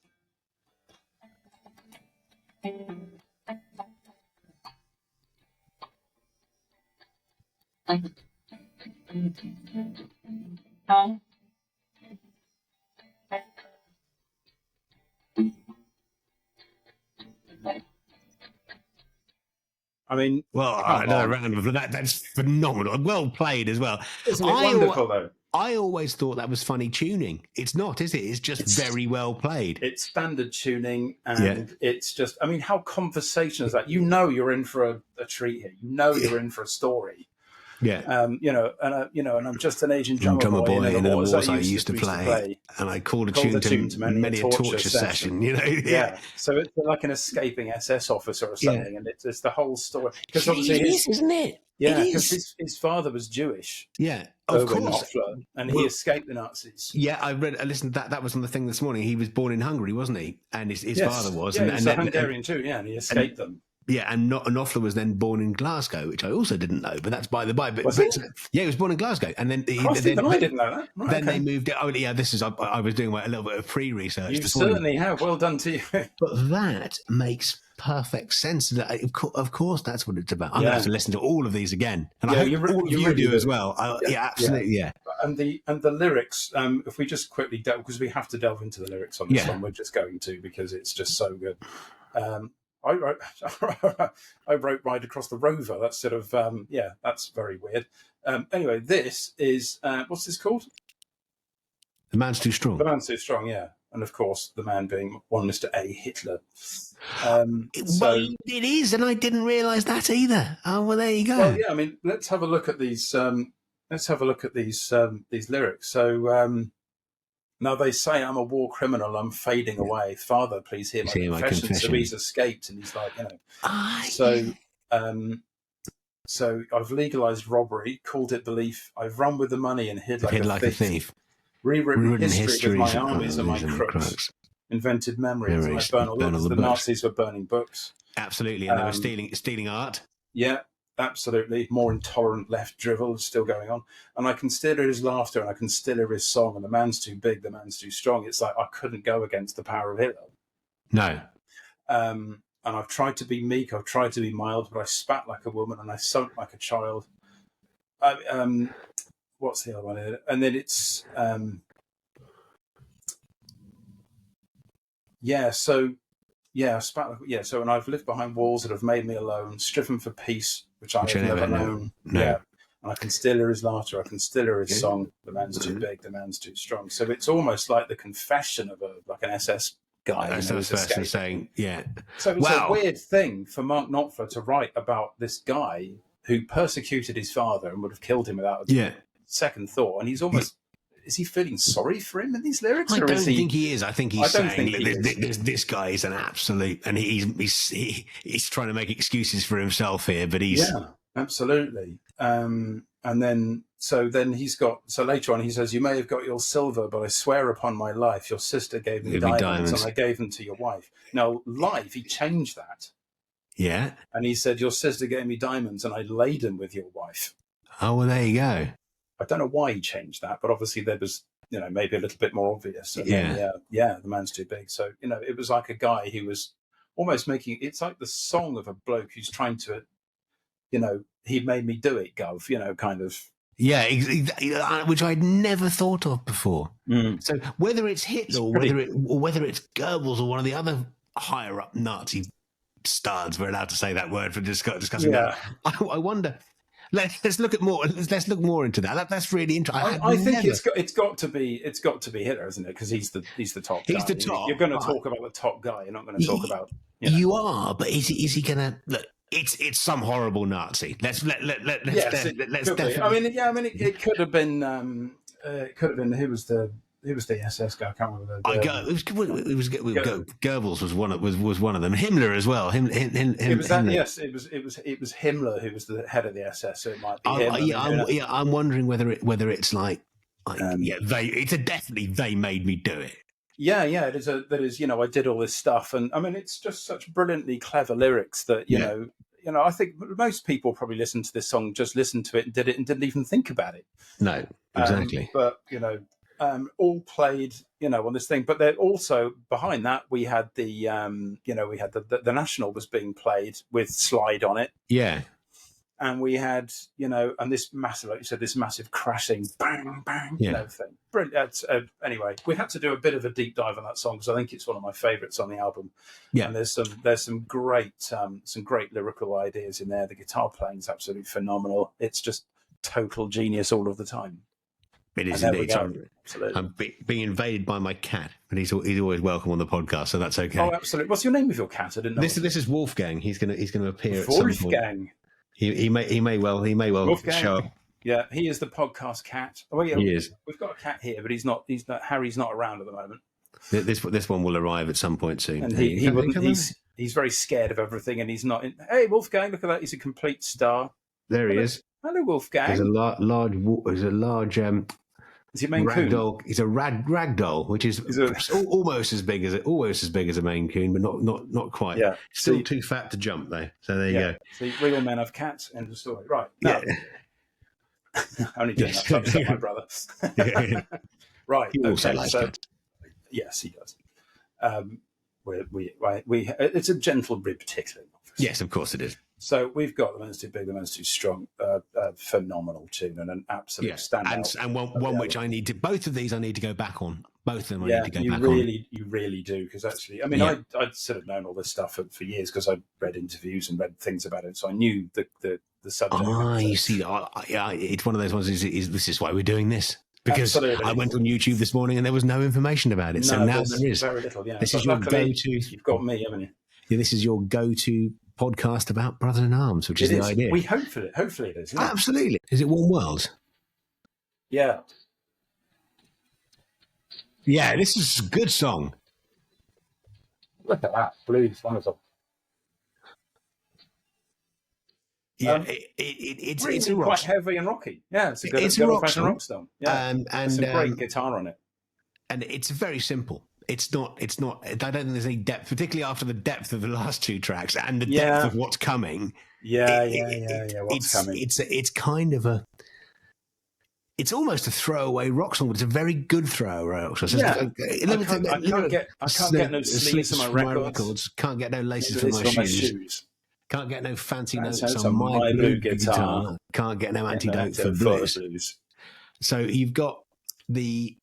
I mean, another round of that's phenomenal. Well played as well. Isn't it wonderful, though? I always thought that was funny tuning. It's not, is it? It's just very well played. It's standard tuning, and it's just, I mean, how conversational is that? You know you're in for a treat here. You know you're in for a story. Yeah. And I'm just an Asian drummer boy in the wars I used to play, and I called a tune to many a torture session. Yeah. So it's like an escaping SS officer or something, and it's the whole story. Because obviously, isn't it? Yeah, because his father was Jewish. Yeah, of course. Knopfler, and he escaped the Nazis. Yeah, I listened to that. That was on the thing this morning. He was born in Hungary, wasn't he? And his father was. Yeah, he's a Hungarian too. Yeah, and he escaped them. Yeah, and Knopfler was then born in Glasgow, which I also didn't know, but that's by the by. But, he was born in Glasgow, and then I didn't know that. Right, then they moved. Oh, yeah, this is. I was doing a little bit of pre-research. You certainly have. Well done to you. But that makes perfect sense. Of course, that's what it's about. I'm going to have to listen to all of these again, and I hope all of you do as well. Absolutely. Yeah. And the lyrics. If we just quickly delve, because we have to delve into the lyrics on this one, we're just going to, because it's just so good. I wrote Ride Across the Rover. That's sort of, that's very weird. Anyway, this is, what's this called? The Man's Too Strong. The Man's Too Strong, yeah. and of course the man being one Mr. A. Hitler. Well, it is, and I didn't realise that either. Oh, well, there you go. Well, yeah, I mean, let's have a look at these. These lyrics. So now they say I'm a war criminal. I'm fading away. Father, please hear my confession. So he's escaped, and he's like, So I've legalized robbery, called it belief. I've run with the money and hid like a thief. Rewritten history with my armies and my crooks. Invented memories. I burn all the Nazis were burning books. Absolutely, and they were stealing art. Yeah, absolutely. More intolerant left drivel is still going on. And I can still hear his laughter, and I can still hear his song, and the man's too big, the man's too strong. It's like I couldn't go against the power of Hitler. No. And I've tried to be meek, I've tried to be mild, but I spat like a woman and I sunk like a child. What's the other one here? And then it's... So, and I've lived behind walls that have made me alone, striven for peace, which I have never known. No. Yeah. And I can still hear his laughter, I can still hear his song. The man's too big, the man's too strong. So it's almost like the confession of an SS guy. That's the person saying, yeah. So it's a weird thing for Mark Knopfler to write about this guy who persecuted his father and would have killed him without a second thought. And he's almost... Is he feeling sorry for him in these lyrics? I don't think he is. I think he's saying this guy is an absolute, and he's trying to make excuses for himself here. But he's absolutely. And then later on he says, "You may have got your silver, but I swear upon my life, your sister gave me diamonds, and I gave them to your wife." Now, live, he changed that. Yeah, and he said, "Your sister gave me diamonds, and I laid them with your wife." Oh, well, there you go. I don't know why he changed that, but obviously there was, maybe a little bit more obvious. And the man's too big. So, it was like a guy who was almost it's like the song of a bloke who's trying to, he made me do it, Gov, kind of. Yeah, which I'd never thought of before. Mm. So whether it's Hitler or whether it's Goebbels or one of the other higher up Nazi studs, we're allowed to say that word for discussing that. I wonder... Let's look more into that. That's really interesting. I think it's got to be Hitler, isn't it? Because he's the top. He's guy. the top. You're going to talk about the top guy. You're not going to talk about. You are, but is he going to look? It's some horrible Nazi. Let's definitely. It could have been. Who was the SS guy? I can't remember. Goebbels was one of them. Himmler as well. It was that. Yes, it was Himmler who was the head of the SS. So it might be him. I'm wondering whether it's like it's a definitely they made me do it. Yeah, it is. That is. I did all this stuff, and I mean, it's just such brilliantly clever lyrics that you know. I think most people probably listened to this song, just listened to it and did it and didn't even think about it. No, exactly. But all played, on this thing. But then also behind that, we had the National was being played with Slide on it. Yeah. And we had, and this massive, like you said, this massive crashing, bang, bang, thing. Brilliant. Anyway, we had to do a bit of a deep dive on that song because I think it's one of my favourites on the album. Yeah. And there's some great lyrical ideas in there. The guitar playing is absolutely phenomenal. It's just total genius all of the time. It is indeed. I'm being invaded by my cat, but he's always welcome on the podcast, so that's okay. Oh, absolutely. What's your name of your cat? I didn't know. This is Wolfgang. He's gonna appear at some point. Wolfgang. He may well Wolfgang. show up. Yeah, he is the podcast cat. Oh, yeah, he is. We've got a cat here, but he's not. Harry's not around at the moment. This one will arrive at some point soon. And he's very scared of everything, and he's not. Hey, Wolfgang, look at that! He's a complete star. There he is. Hello, Wolfgang. There's a large. Is he Maine Coon? He's a ragdoll, which is almost as big as a Maine Coon, but not quite. Yeah, still too fat to jump though. So there you go. See, real men have cats. End of story. Right. Now, only doing that to upset my brother. Right. He also likes cats. Yes, he does. It's a gentle rib tickling. Yes, of course it is. So we've got The Man's Too Big, The Man's Too Strong, phenomenal tune and an absolute standout. And one which both of these I need to go back on. Both of them I need to go back on. You really do, because actually, I mean, I'd sort of known all this stuff for years because I'd read interviews and read things about it, so I knew the subject. You see, it's one of those ones. This is why we're doing this. because Absolutely. I went on YouTube this morning and there was no information about it. So now there is. Very little. Yeah, this is your go-to. You've got me, haven't you? Yeah, this is your go-to podcast about Brothers in Arms, which is the idea. We hopefully it is. Yeah. Absolutely. Is it Warm World? Yeah. Yeah, this is a good song. Look at that. Blues, wonderful. Yeah, it's really a rock, quite heavy and rocky. Yeah, it's a good rock song. Yeah, and some great guitar on it. And it's very simple. It's not. I don't think there's any depth, particularly after the depth of the last two tracks and the depth of what's coming. Yeah. What's coming? It's kind of a. It's almost a throwaway rock song, but it's a very good throwaway rock song. Yeah. I can't get no sleeves for my records. Can't get no laces for my shoes. Can't get no fancy notes on my blue guitar. Can't get no antidote for blues. So you've got the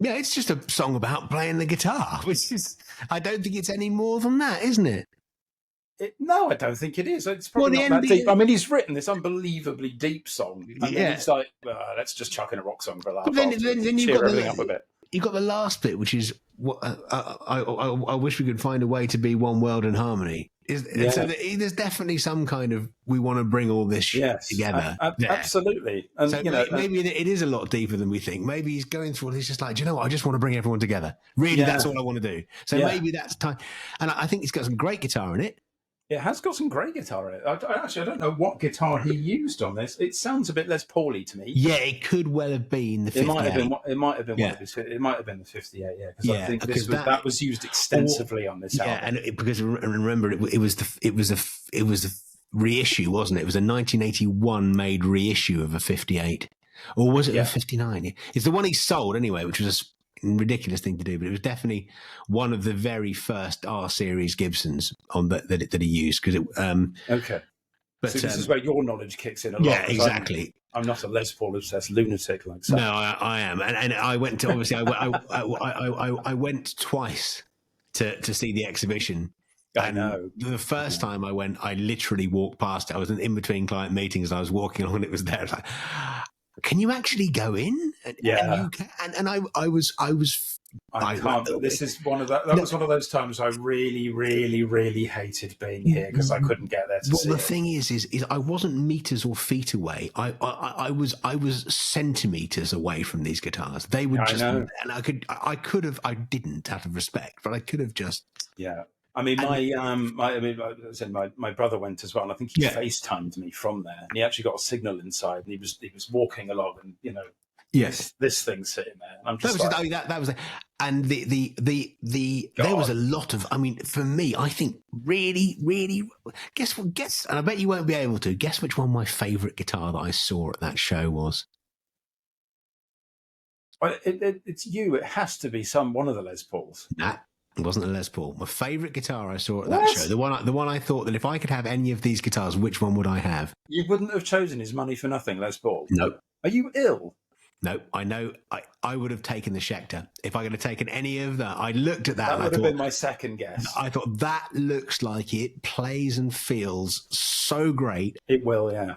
it's just a song about playing the guitar, which is, I don't think it's any more than that, isn't it? No, I don't think it is. It's probably not that deep. I mean, he's written this unbelievably deep song. I mean, it's like, let's just chuck in a rock song for that. Then you've got everything up a bit. You've got the last bit, which is what I wish we could find a way to be one world in harmony. So there's definitely some kind of, we want to bring all this shit together. Absolutely. And so maybe it is a lot deeper than we think. Maybe he's going through all this, just like, do you know what? I just want to bring everyone together. Really, that's all I want to do. So maybe that's time. And I think it's got some great guitar in it. It has got some great guitar in it. I don't know what guitar he used on this. It sounds a bit Les Pauly to me. Yeah, it could well have been the 58. It might have been the 58. Yeah, because I think that was used extensively on this album. Yeah, and because remember, it was a reissue, wasn't it? It was a 1981 made reissue of a 58, or was it a 59? It's the one he sold anyway, which was a ridiculous thing to do, but it was definitely one of the very first R series Gibsons on that he used, because okay. But so this is where your knowledge kicks in a lot. Yeah, exactly. I'm not a Les Paul obsessed lunatic like that. No, I am, and I went to I went twice to see the exhibition. I know. The first time I went, I literally walked past it. I was in between client meetings, and I was walking along, and it was there. It's like, can you actually go in? And you can, and I was. I can't. This is one of that. That was one of those times I really, really, really hated being here because I couldn't get there to see it. Well, the thing is I wasn't meters or feet away. I was centimeters away from these guitars. They were just, and I didn't out of respect, but I could have just. Yeah. I mean, my brother went as well, and I think he FaceTimed me from there, and he actually got a signal inside, and he was walking along, and this thing's sitting there. And I'm just that was, and there was a lot of. I mean, for me, I think really, really. Guess, and I bet you won't be able to guess which one my favourite guitar that I saw at that show was. It's you. It has to be one of the Les Pauls. Nah. It wasn't a Les Paul. My favourite guitar I saw at that show, the one I thought that if I could have any of these guitars, which one would I have? You wouldn't have chosen his money for nothing, Les Paul. No. Are you ill? No, I know. I would have taken the Schecter if I could have taken any of that. I looked at that. That and would have been my second guess. I thought that looks like it plays and feels so great. It will, yeah.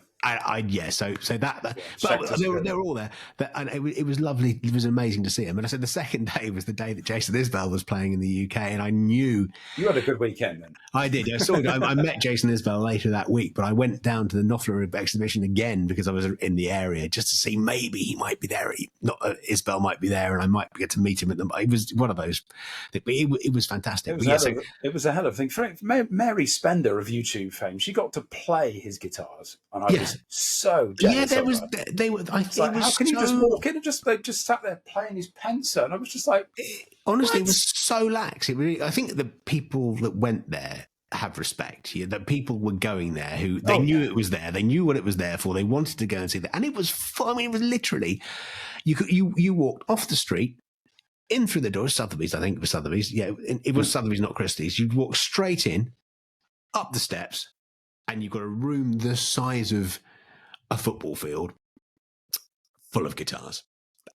So that but they were all there, and it was lovely. It was amazing to see them. And I said the second day was the day that Jason Isbell was playing in the UK, and I knew you had a good weekend. Then I did. I met Jason Isbell later that week, but I went down to the Knopfler exhibition again because I was in the area just to see maybe he might be there. Isbell might be there, and I might get to meet him at them. It was one of those. But it was fantastic. It was a hell of a thing. Mary Spender of YouTube fame, she got to play his guitars, and I was so jealous. Yeah, there was. They were. I think. How can you just walk in and just sat there playing his Pensa? And I was just like, honestly, it was so lax. It really. I think the people that went there have respect. Yeah, that people were going there who they knew it was there. They knew what it was there for. They wanted to go and see that, and it was. I mean, it was literally. You walked off the street. In through the door, Sotheby's, I think it was Sotheby's. Yeah, it was Sotheby's, not Christie's. You'd walk straight in, up the steps, and you've got a room the size of a football field full of guitars.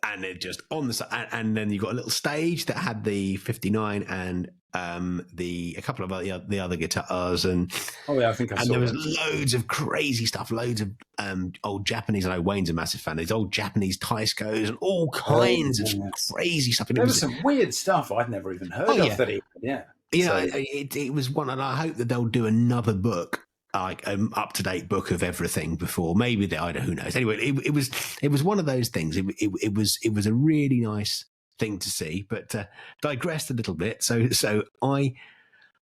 And it just on the side, and then you've got a little stage that had the 59 and a couple of the other guitars, and I think I saw there was those. loads of crazy stuff, loads of old Japanese. I know Wayne's a massive fan. There's old Japanese Taiscos and all kinds of crazy stuff. And there was some weird stuff I'd never even heard of. It was one, and I hope that they'll do another book, like up to date book of everything before. Maybe I don't. Who knows? Anyway, it was one of those things. It was a really nice thing to see, but digressed a little bit. So I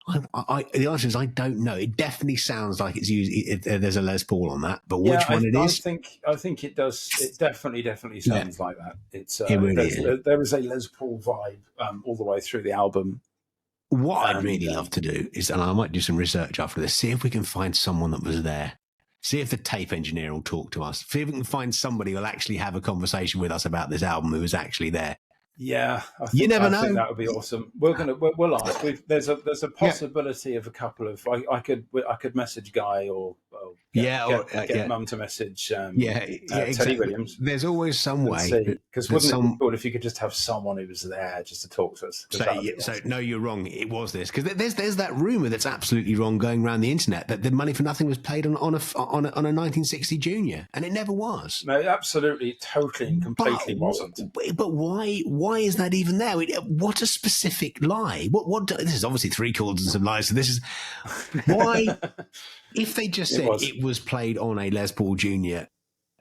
the answer is I don't know. It definitely sounds like it's used. There's a Les Paul on that, but which one it is? I think it does. It definitely sounds like that. It's it really is. There is a Les Paul vibe all the way through the album. What I'd really love to do is, and I might do some research after this, see if we can find someone that was there. See if the tape engineer will talk to us. See if we can find somebody who'll actually have a conversation with us about this album who was actually there. Yeah, you never know. I think that would be awesome. We'll ask. There's a possibility of a couple of. I could message Guy or get Mum to message. Exactly. Teddy Williams. There's always some way. Because wouldn't it be cool if you could just have someone who was there just to talk to us? So no, you're wrong. It was this, because there's that rumor that's absolutely wrong going around the internet that the Money for Nothing was played on a 1960 Junior, and it never was. No, absolutely, totally, and completely wasn't. But why is that even there? What a specific lie. What this is obviously three chords and some lies. So this is why. If they just said it was played on a Les Paul Junior,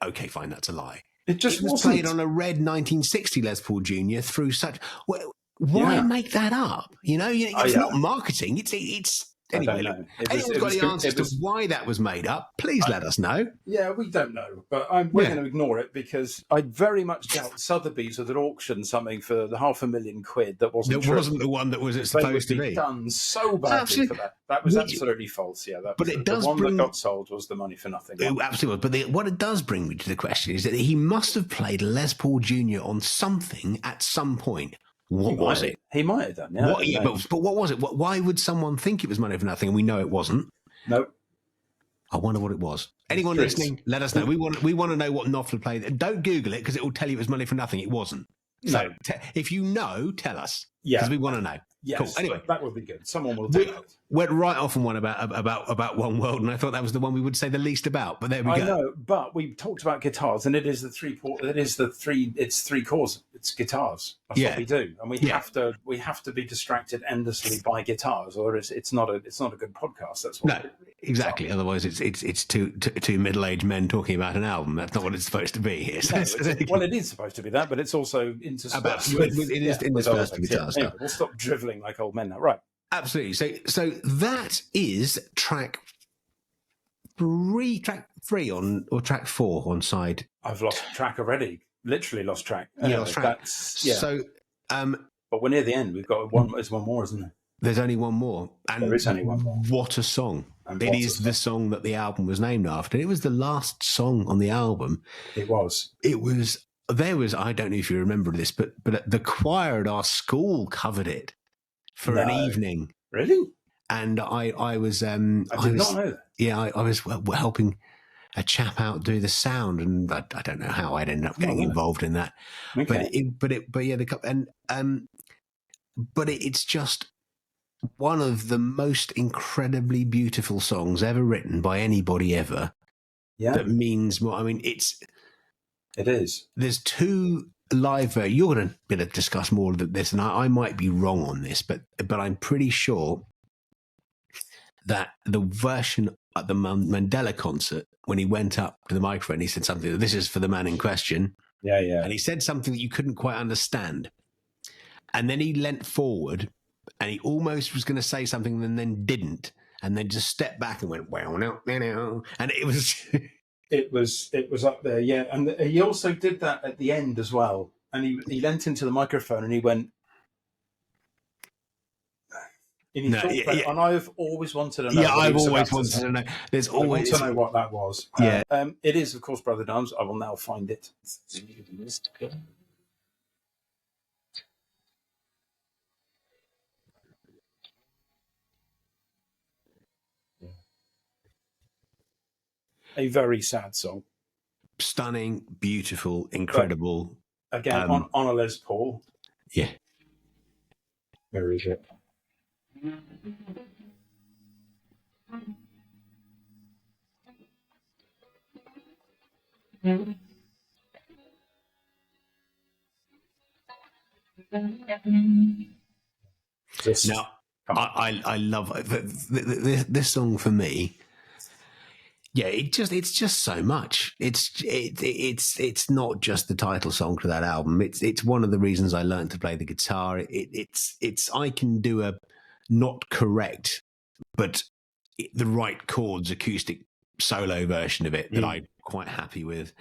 okay, fine, that's a lie. It was played on a red 1960 Les Paul Junior through such. Why make that up? It's not marketing. It's. Anyway, anyone's got the answers to why that was made up, please let us know. Yeah, we don't know, but we're going to ignore it, because I very much doubt Sotheby's would auction something for the £500,000 that wasn't true. Wasn't the one that was supposed to be done so badly for that. That was absolutely false. Yeah, that was the one that got sold was the Money for Nothing. Oh, absolutely. But what it does bring me to the question is that he must have played Les Paul Jr. on something at some point. What was it? He might have done, yeah. But what was it? Why would someone think it was Money for Nothing and we know it wasn't? No. I wonder what it was. Anyone listening, let us know. We want to know what Knopfler played. Don't Google it, because it will tell you it was Money for Nothing. It wasn't. So if you know, tell us. Yeah. Because we want to know. Yes, cool. Anyway, that would be good. Someone will do it. Went right off on one about One World, and I thought that was the one we would say the least about. But there we go. I know, but we talked about guitars, and it's three chords. It's guitars. That's what we do, and we have to be distracted endlessly by guitars, or it's not a good podcast. That's what. No, exactly. Otherwise, it's two middle-aged men talking about an album. That's not what it's supposed to be here. So well, it is supposed to be that, but it's also interspersed interspersed with guitar stuff. Anyway, we'll stop driveling like old men now, right? Absolutely. So that is track three on, or track 4 on side. I've lost track already. Literally lost track. Anyway, lost track. So, but we're near the end. We've got one. There's one more, isn't there? There's only one more. And there is only one more. What a song! It is the song that the album was named after. It was the last song on the album. It was. There was. I don't know if you remember this, but the choir at our school covered it for an evening. Really? And I was. I did not know that. Yeah, I was helping a chap out do the sound, and I don't know how I'd ended up getting involved in that. Okay. But it's just one of the most incredibly beautiful songs ever written by anybody ever. Yeah. That means more. I mean, it is. There's two live. You're going to discuss more of this, and I might be wrong on this, but I'm pretty sure that the version at the Mandela concert, when he went up to the microphone, he said something. This is for the man in question. Yeah, yeah. And he said something that you couldn't quite understand, and then he leant forward, and he almost was going to say something, and then didn't, and then just stepped back and went, "Well, no," and it was. It was up there, yeah. And he also did that at the end as well. And he leant into the microphone and he went. And and I've always wanted to know. Yeah, I've always wanted to know. There's always to know what that was. Yeah. It is, of course, Brother Dums. I will now find it. A very sad song. Stunning, beautiful, incredible. But again, on a Les Paul. Yeah. Where is it? Now, I love this song for me. Yeah, it's just so much. It's not just the title song to that album. It's one of the reasons I learned to play the guitar. It's I can do a not correct but the right chords acoustic solo version of it that I'm quite happy with.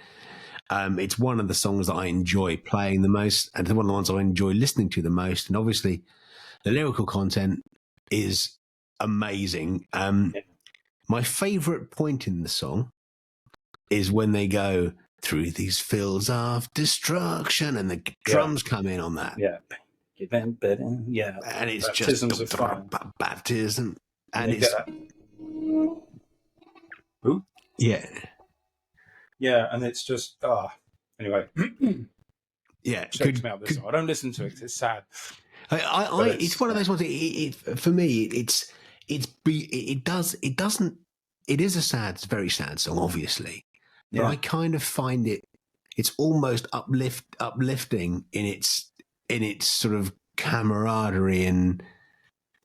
It's one of the songs that I enjoy playing the most, and one of the ones I enjoy listening to the most. And obviously, the lyrical content is amazing. My favourite point in the song is when they go through these fields of destruction, and the drums come in on that. Yeah, and it's Baptisms just of fire. baptism, and it's and it's just anyway. Yeah, checks me out this song. I don't listen to it. It's sad. It's one of those ones. For me, it is a sad, very sad song, obviously, but I kind of find it's almost uplifting in its sort of camaraderie and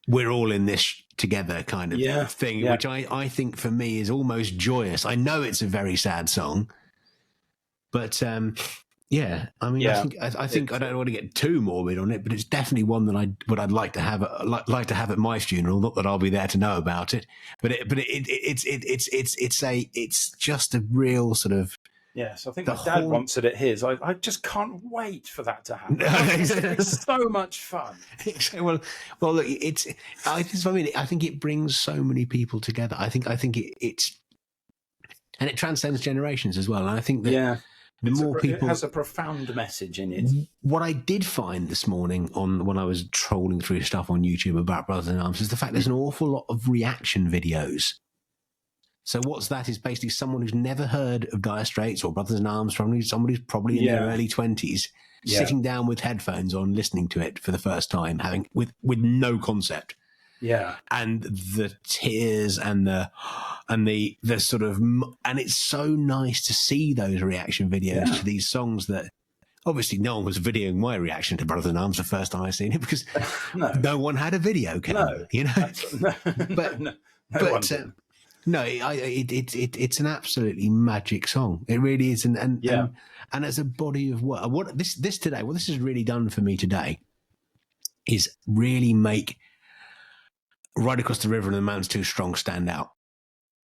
we're all in this together kind of thing, which I think for me is almost joyous. I know it's a very sad song, but I think I don't want to get too morbid on it, but it's definitely one that I'd like to have at my funeral. Not that I'll be there to know about it, but it's just a real sort of. Yes, I think my dad wants it at his. I just can't wait for that to happen. It's so much fun. Well, look, I think it brings so many people together. I think it's and it transcends generations as well. And I think that it has a profound message in it. What I did find this morning when I was trolling through stuff on YouTube about Brothers in Arms is the fact there's an awful lot of reaction videos. So what's that is basically someone who's never heard of Dire Straits or Brothers in Arms, somebody who's probably in their early 20s, sitting down with headphones on, listening to it for the first time, with no concept. Yeah, and the tears and the sort of, and it's so nice to see those reaction videos to these songs that obviously no one was videoing my reaction to Brothers in Arms the first time I seen it because no one had a video camera, it's an absolutely magic song. It really is, and as a body of work, what this has really done for me today is really make Right Across the River and the Man's Too Strong stand out.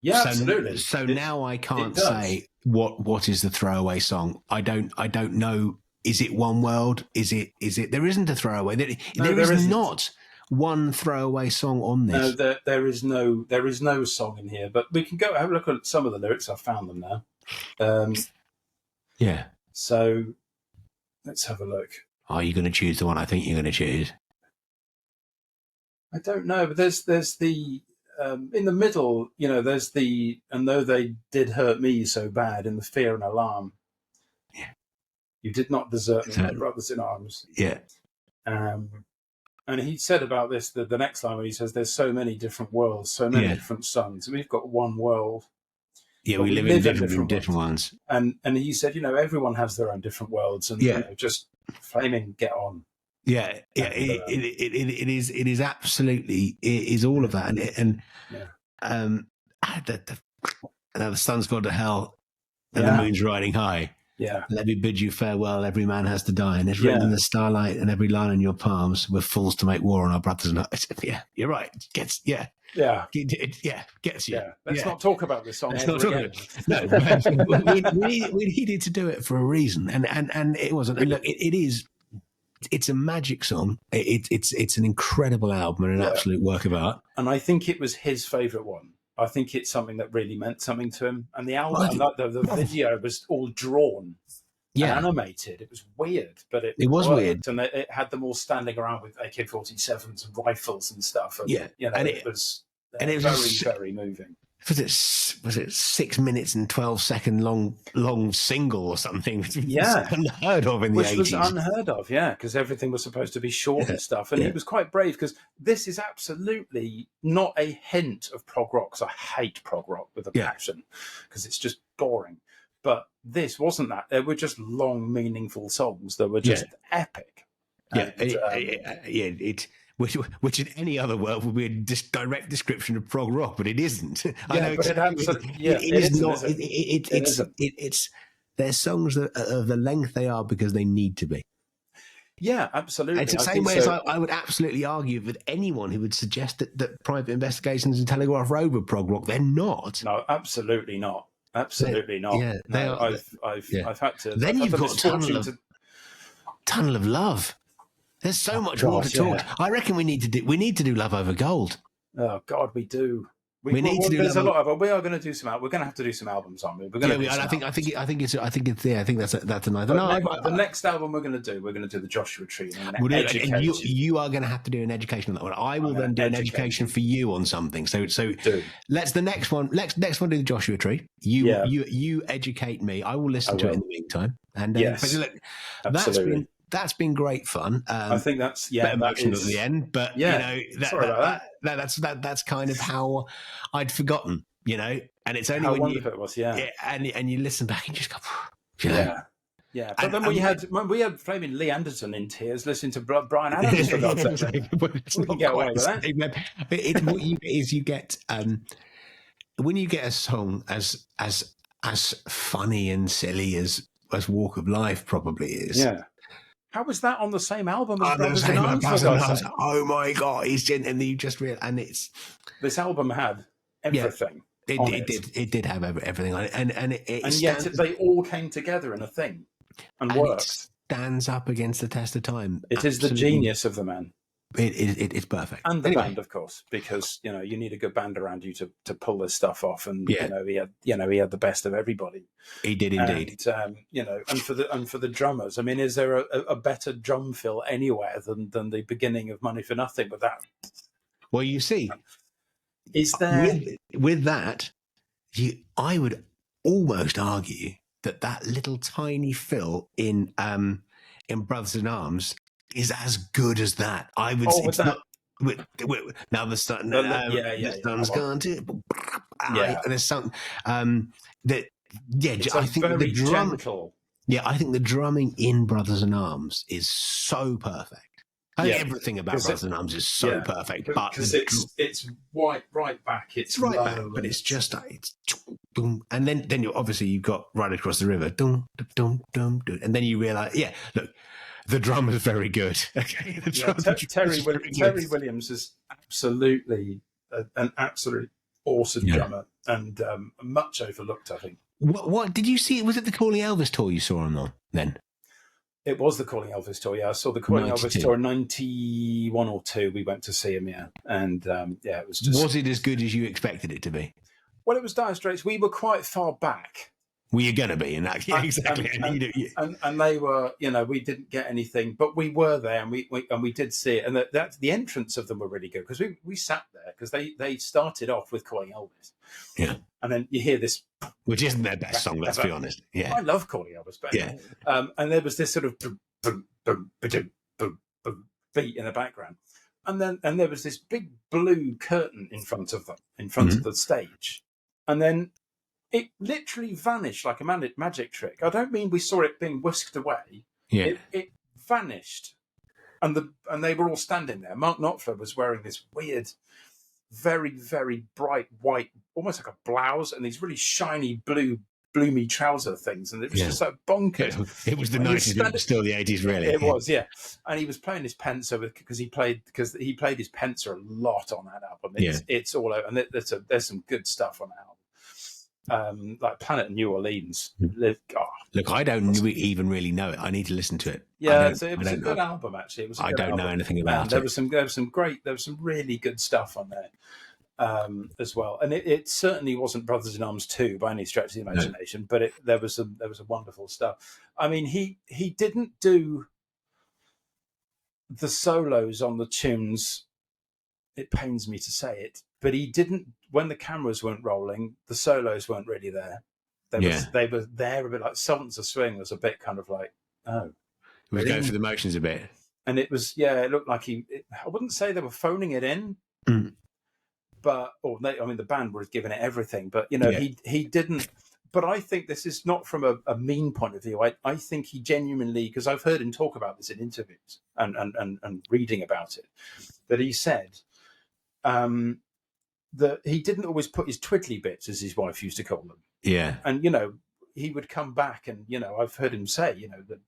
Yeah, absolutely. So now I can't say what is the throwaway song. I don't know. Is it One World? Is it? There isn't a throwaway. There is not one throwaway song on this. No, there is no song in here. But we can go have a look at some of the lyrics. I've found them now. So let's have a look. Are you going to choose the one I think you're going to choose? I don't know, but there's the in the middle, there's the, and though they did hurt me so bad in the fear and alarm. Yeah. You did not desert me, my brothers in arms. Yeah. And he said about this, the next line where he says, there's so many different worlds, so many different suns. We've got one world. Yeah, we live in different ones. And he said, everyone has their own different worlds, and just flaming get on. Yeah, it is absolutely, it is all of that, the sun's gone to hell, and the moon's riding high. Yeah, let me bid you farewell. Every man has to die, and it's written in the starlight, and every line in your palms. We're fools to make war on our brothers and us. Yeah, you're right. Gets you. Yeah, let's not talk about this song. No, we needed to do it for a reason, and it wasn't. And look, it is. It's a magic song. It's an incredible album and an absolute work of art. And I think it was his favourite one. I think it's something that really meant something to him. And the album, the video was all drawn, and animated. It was weird, but it was worked. weird. And it had them all standing around with AK-47s and rifles and stuff. And, it was very, very moving. was it 6 minutes and 12-second long single or something? Yeah. Unheard of in the 80s. Which was unheard of, yeah, because everything was supposed to be short and stuff. And he was quite brave, because this is absolutely not a hint of prog rock, because I hate prog rock with a passion, because it's just boring. But this wasn't that. They were just long, meaningful songs that were just epic. Yeah, which in any other world would be a direct description of prog rock, but it isn't. I know it is not. It's they're songs that are of the length they are because they need to be. Yeah, absolutely. It's the same way as I would absolutely argue with anyone who would suggest that Private Investigations and Telegraph Road were prog rock. They're not. No, absolutely not. Absolutely not. Yeah, they are. I've had to. Then you've got Tunnel of Love. There's so much more to talk. I reckon we need to do Love Over Gold. Oh God, we do. We need to do. There's a lot of. We are going to do some. We're going to have to do some albums, aren't we? We're going to. I think that's a nice. The next album we're going to do the Joshua Tree. And you are going to have to do an education on that one. I will then do an education for you on something. So let's the next one. Next one do the Joshua Tree. You educate me. I will listen to it in the meantime. And yes, look, that's been great fun. I think that's bit emotional at the end, but sorry about that. That's kind of how I'd forgotten, and it's only how when wonderful it was, and you listen back and just go, yeah. But then we had flaming Lee Anderson in tears listening to Brian Adams. For God's sake, we can get away with that. You get when you get a song as funny and silly as Walk of Life probably is. Yeah. How was that on the same album as Brothers in Arms? Oh my God, and you just realize, and it's this album had everything. It did have everything on it, and yet they all came together in a thing and worked. It stands up against the test of time. It is the genius of the man. It's perfect, and the band, of course, because you need a good band around you to pull this stuff off. And he had the best of everybody. He did indeed. And for the drummers, I mean, is there a better drum fill anywhere than the beginning of Money for Nothing with that? Well, you see, is there with that? I would almost argue that little tiny fill in Brothers in Arms is as good as that. I would say it's not. Now the sun, the sun's gone to. And there's something that. I think the drum. Gentle. Yeah, I think the drumming in Brothers in Arms is so perfect. I think everything about Brothers in Arms is so perfect, but because it's right back. It's right back, but it's just boom, and then you've got Right Across the River, dum dum dum dum, and then you realise, look. The drummer is very good. Okay, Terry Williams is absolutely an absolute awesome drummer, and much overlooked, I think. What did you see? Was it the Calling Elvis tour you saw him on then? It was the Calling Elvis tour. Yeah, I saw the Calling Elvis tour in 91 or 2. We went to see him. Yeah, and it was just. Was it as good as you expected it to be? Well, it was Dire Straits. We were quite far back. Well, you're going to be in that. Yeah, exactly. And they were, we didn't get anything, but we were there, and we did see it. And the entrance of them were really good, because we sat there, because they started off with Calling Elvis. Yeah. And then you hear this, which isn't their best song, let's be honest. Yeah. I love Calling Elvis, but and there was this sort of boom, boom, boom, boom, boom, boom beat in the background, and there was this big blue curtain in front of the stage, and then it literally vanished like a magic trick. I don't mean we saw it being whisked away. Yeah. It vanished. And they were all standing there. Mark Knopfler was wearing this weird, very, very bright white, almost like a blouse, and these really shiny bloomy trouser things. And it was just like bonkers. It was the 90s, but still the 80s, really. It was, yeah. And he was playing his Pensa because he played his Pensa a lot on that album. It's all over. And there's some good stuff on that album. Like Planet New Orleans. Look, I don't even really know it. I need to listen to it. Yeah, it was a good album, actually. I don't know anything about it. There was some really good stuff on there as well. And it certainly wasn't Brothers in Arms 2 by any stretch of the imagination, but there was some wonderful stuff. I mean, he didn't do the solos on the tunes. It pains me to say it, but he didn't when the cameras weren't rolling, the solos weren't really there. They were there a bit like Sultans of Swing was a bit kind of like, oh. It was going through the motions a bit. And it was, it looked like I wouldn't say they were phoning it in, but, the band were giving it everything, but, he didn't. But I think this is not from a mean point of view. I think he genuinely, because I've heard him talk about this in interviews and reading about it, that he said that he didn't always put his twiddly bits, as his wife used to call them. Yeah. And, he would come back and, I've heard him say, that,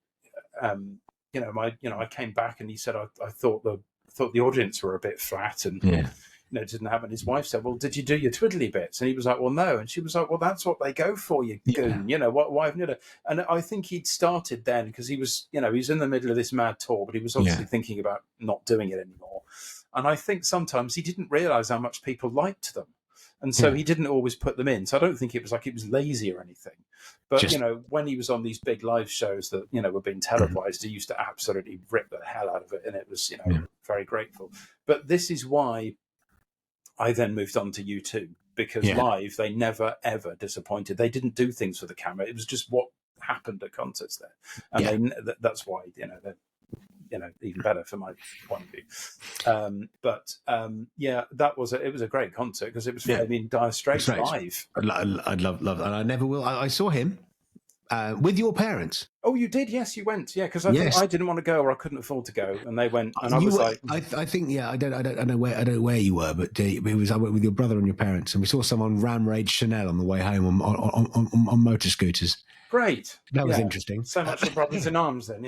I came back and he said, I thought the audience were a bit flat and, it didn't happen. His wife said, well, did you do your twiddly bits? And he was like, well, no. And she was like, well, that's what they go for, you goon. Why haven't you done? And I think he'd started then because he was, he was in the middle of this mad tour, but he was obviously thinking about not doing it anymore. And I think sometimes he didn't realise how much people liked them. And so he didn't always put them in. So I don't think it was like he was lazy or anything. But, when he was on these big live shows that, were being televised, he used to absolutely rip the hell out of it. And it was, very grateful. But this is why I then moved on to U2, because live, they never, ever disappointed. They didn't do things for the camera. It was just what happened at concerts there. And that's why, they're, even better from my point of view. It was a great concert because it was, Dire Straits live. I'd love that. And I never will. I saw him with your parents. Oh, you did? Yes, you went. Yeah, because I didn't want to go, or I couldn't afford to go, and they went. And I was like, I think, I don't know where you were, but I went with your brother and your parents, and we saw someone ram raid Chanel on the way home on motor scooters. Great, that was interesting. So much for Brothers in Arms, then,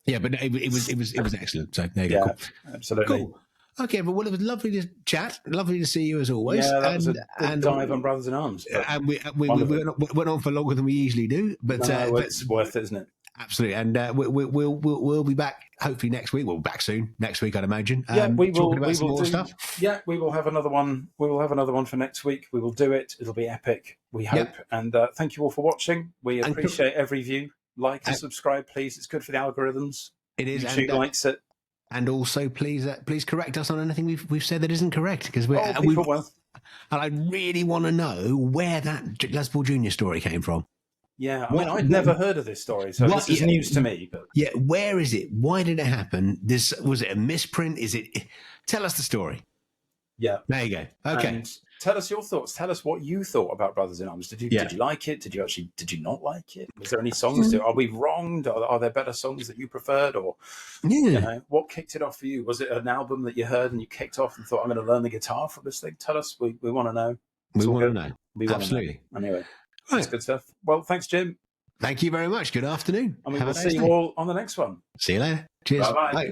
yeah, but it was excellent. So there you go. Cool. Absolutely. Cool. Okay, but it was lovely to chat. Lovely to see you as always. Yeah, that was a good dive on Brothers in Arms. And we went on for longer than we usually do, but it's worth it, isn't it? Absolutely. And we'll be back hopefully next week. We'll be back soon next week, I'd imagine. We will. Talking about some more stuff. Yeah, we will have another one. We will have another one for next week. We will do it. It'll be epic. We hope. Yep. And thank you all for watching. We appreciate every view. Like and subscribe, please. It's good for the algorithms. It is. YouTube likes it. And also, please correct us on anything we've said that isn't correct, because people will. And I really want to know where that Les Paul Jr. story came from. Yeah, I'd never heard of this story, so this is news to me. But where is it? Why did it happen? Was it a misprint? Tell us the story. Yeah, there you go. Okay, and tell us your thoughts. Tell us what you thought about Brothers in Arms. Did you like it? Did you not like it? Was there any songs? Are we wronged? Are there better songs that you preferred, or what kicked it off for you? Was it an album that you heard and you kicked off and thought, I'm going to learn the guitar from this thing? Tell us. We want to know. We want to know. Absolutely. Anyway, that's good stuff. Well, thanks, Jim. Thank you very much. Good afternoon. And we will see you all on the next one. See you later. Cheers. Bye-bye. Bye.